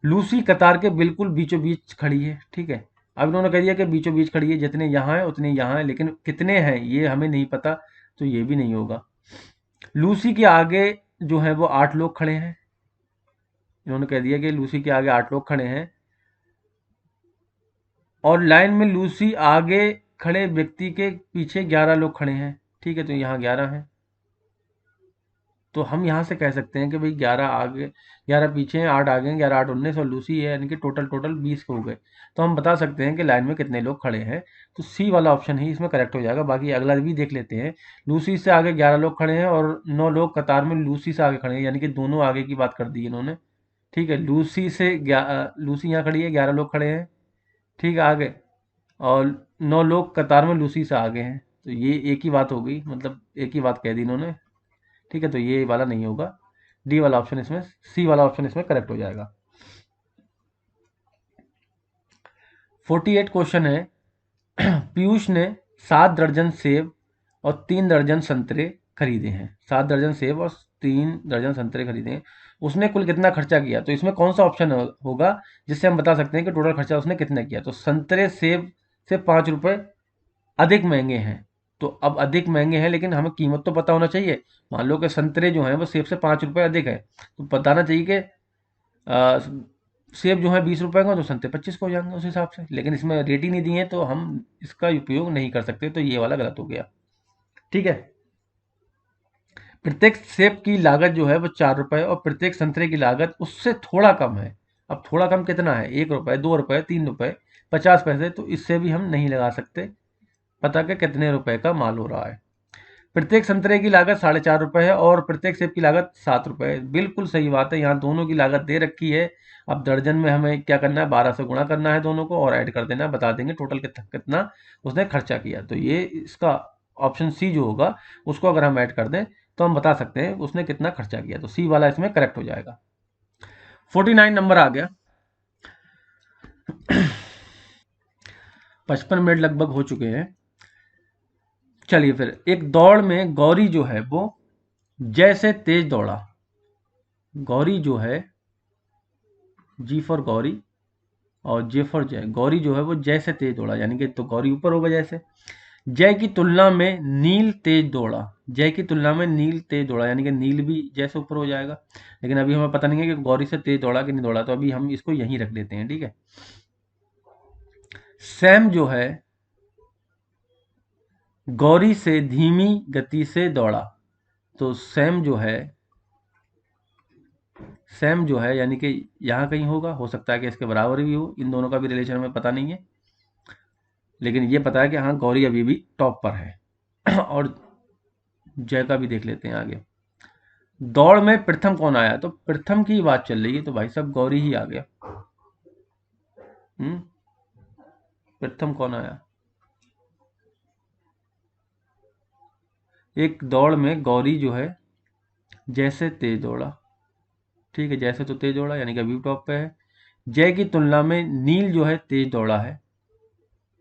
लूसी कतार के बिल्कुल बीचों बीच खड़ी है। ठीक है, अब इन्होंने कह दिया कि बीचों बीच खड़ी है, जितने यहाँ हैं उतने यहाँ हैं, लेकिन कितने हैं ये हमें नहीं पता, तो ये भी नहीं होगा। लूसी के आगे जो है वो 8 लोग खड़े हैं, इन्होंने कह दिया कि लूसी के आगे 8 लोग खड़े हैं, और लाइन में लूसी आगे खड़े व्यक्ति के पीछे 11 लोग खड़े हैं। ठीक है, तो यहाँ 11 हैं, तो हम यहाँ से कह सकते हैं कि भाई 11 आगे 11 पीछे हैं, 8 आगे हैं, 11 8 19, और लूसी है, यानी कि टोटल 20 हो गए। तो हम बता सकते हैं कि लाइन में कितने लोग खड़े हैं, तो सी वाला ऑप्शन ही इसमें करेक्ट हो जाएगा। बाकी अगला भी देख लेते हैं। लूसी से आगे 11 लोग खड़े हैं और 9 लोग कतार में लूसी से आगे खड़े हैं, यानी कि दोनों आगे की बात कर दी इन्होंने। ठीक है, लूसी से लूसी यहाँ खड़ी है, 11 लोग खड़े हैं, ठीक है, आगे, और 9 लोग कतार में लूसी से आगे हैं, तो ये एक ही बात हो गई, मतलब एक ही बात कह दी इन्होंने। ठीक है, तो ये वाला नहीं होगा, डी वाला ऑप्शन इसमें, सी वाला ऑप्शन इसमें करेक्ट हो जाएगा। 48 क्वेश्चन है, पीयूष ने 7 दर्जन सेब और 3 दर्जन संतरे खरीदे हैं, 7 दर्जन सेब और 3 दर्जन संतरे खरीदे हैं, उसने कुल कितना खर्चा किया, तो इसमें कौन सा ऑप्शन होगा जिससे हम बता सकते हैं कि टोटल खर्चा उसने कितना किया। तो संतरे सेब से 5 रुपए अधिक महंगे हैं, तो अब अधिक महंगे हैं लेकिन हमें कीमत तो पता होना चाहिए। मान लो कि संतरे जो हैं वो सेब से 5 रुपए अधिक है, तो बताना चाहिए कि आ, सेब जो है 20 रुपए का, तो संतरे 25 को हो जाएंगे उस हिसाब से, लेकिन इसमें रेट ही नहीं दिए तो हम इसका उपयोग नहीं कर सकते, तो ये वाला गलत हो गया। ठीक है, प्रत्येक सेब की लागत जो है वो 4 रुपए, और प्रत्येक संतरे की लागत उससे थोड़ा कम है। अब थोड़ा कम कितना है, 1 रुपए, 2 रुपए, 3 रुपए, 50 पैसे, तो इससे भी हम नहीं लगा सकते पता कि कितने रुपए का माल हो रहा है। प्रत्येक संतरे की लागत 4.5 रुपये है और प्रत्येक सेब की लागत 7 रुपये है। बिल्कुल सही बात है, यहाँ दोनों की लागत दे रखी है। अब दर्जन में हमें क्या करना है, 12 से गुणा करना है दोनों को और ऐड कर देना है, बता देंगे टोटल कितना कितना उसने खर्चा किया। तो ये इसका ऑप्शन सी जो होगा उसको अगर हम ऐड कर दें तो हम बता सकते हैं उसने कितना खर्चा किया। तो सी वाला इसमें करेक्ट हो जाएगा। 49 नंबर आ गया। 55 मिनट लगभग हो चुके हैं। चलिए फिर, एक दौड़ में गौरी जो है वो जैसे तेज दौड़ा। गौरी जो है, जी फॉर गौरी और जे फॉर जय, गौरी जो है वो जैसे तेज दौड़ा, यानी कि तो गौरी ऊपर होगा जैसे। जय की तुलना में नील तेज दौड़ा। जय की तुलना में नील तेज दौड़ा, यानी कि नील भी जैसे ऊपर हो जाएगा। लेकिन अभी हमें पता नहीं है कि गौरी से तेज दौड़ा कि नहीं दौड़ा, तो अभी हम इसको यहीं रख देते हैं, ठीक है। सैम जो है गौरी से धीमी गति से दौड़ा। तो सैम जो है यानी कि यहाँ कहीं होगा, हो सकता है कि इसके बराबर भी हो, इन दोनों का भी रिलेशन हमें पता नहीं है। लेकिन ये पता है कि हाँ गौरी अभी भी टॉप पर है। और जय का भी देख लेते हैं आगे। दौड़ में प्रथम कौन आया, तो प्रथम की बात चल रही है, तो भाई साहब गौरी ही आ गया। हम्म प्रथम कौन आया। एक दौड़ में गौरी जो है जैसे तेज दौड़ा, ठीक है, जैसे तो तेज दौड़ा यानी कि अभी टॉप पे है। जय की तुलना में नील जो है तेज दौड़ा है।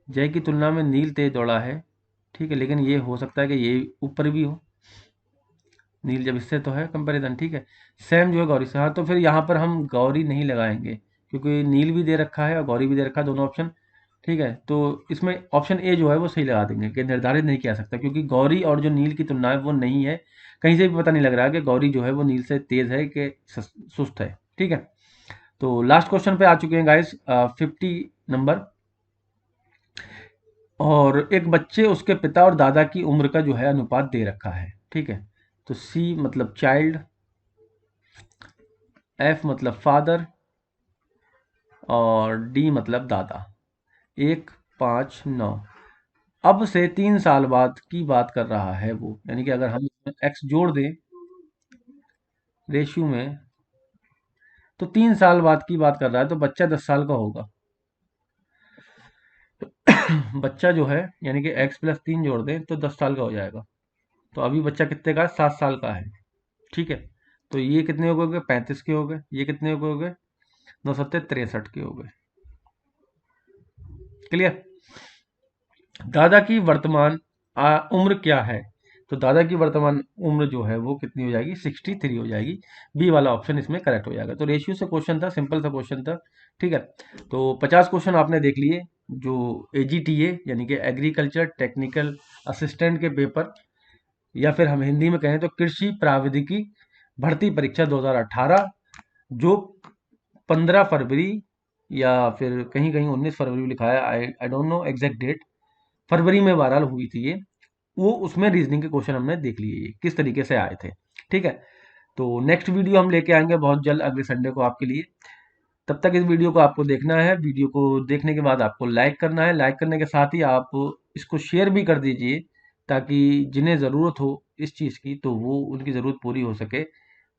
जय की तुलना में नील तेज दौड़ा है, ठीक है, लेकिन ये हो सकता है कि ये ऊपर भी हो, नील जब इससे तो है कंपैरिजन, ठीक है। सेम जो है गौरी से, हाँ तो फिर यहाँ पर हम गौरी नहीं लगाएंगे क्योंकि नील भी दे रखा है और गौरी भी दे रखा है, दोनों ऑप्शन, ठीक है। तो इसमें ऑप्शन ए जो है वो सही लगा देंगे कि निर्धारित नहीं किया सकता, क्योंकि गौरी और जो नील की तुलना है वो नहीं है। कहीं से भी पता नहीं लग रहा कि गौरी जो है वो नील से तेज है कि सुस्त है, ठीक है। तो लास्ट क्वेश्चन पे आ चुके हैं गाइस, 50 नंबर। और एक बच्चे उसके पिता और दादा की उम्र का जो है अनुपात दे रखा है, ठीक है। तो सी मतलब चाइल्ड, एफ मतलब फादर और डी मतलब दादा। 1, 5, 9। अब से 3 साल बाद की बात कर रहा है वो, यानी कि अगर हम इसमें एक्स जोड़ दें रेशियो में, तो 3 साल बाद की बात कर रहा है, तो बच्चा 10 साल का होगा। बच्चा जो है यानी कि x+3 जोड़ दें तो 10 साल का हो जाएगा। तो अभी बच्चा कितने का है, 7 साल का है, ठीक है। तो ये कितने हो गए, 35 के हो गए। ये कितने हो गए, 9 7 63 के हो गए। क्लियर। दादा की वर्तमान उम्र क्या है, तो दादा की वर्तमान उम्र जो है वो कितनी हो जाएगी, 63 हो जाएगी। बी वाला ऑप्शन इसमें करेक्ट हो जाएगा। तो रेशियो से क्वेश्चन था, सिंपल सा क्वेश्चन था, ठीक है। तो 50 क्वेश्चन आपने देख लिए, जो एजीटीए यानी कि एग्रीकल्चर टेक्निकल असिस्टेंट के पेपर, या फिर हम हिंदी में कहें तो कृषि प्राविधिकी भर्ती परीक्षा 2018, जो 15 फरवरी या फिर कहीं कहीं 19 फरवरी लिखा है, I don't know exact date, फरवरी में बहरहाल हुई थी ये। वो उसमें रीजनिंग के क्वेश्चन हमने देख लिए ये किस तरीके से आए थे, ठीक है। तो नेक्स्ट वीडियो हम लेके आएंगे बहुत जल्द, अगले संडे को आपके लिए। तब तक इस वीडियो को आपको देखना है, वीडियो को देखने के बाद आपको लाइक करना है, लाइक करने के साथ ही आप इसको शेयर भी कर दीजिए, ताकि जिन्हें ज़रूरत हो इस चीज़ की तो वो उनकी ज़रूरत पूरी हो सके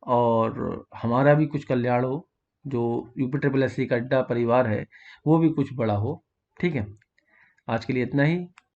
और हमारा भी कुछ कल्याण हो, जो UP SSC का अड्डा परिवार है वो भी कुछ बड़ा हो, ठीक है। आज के लिए इतना ही।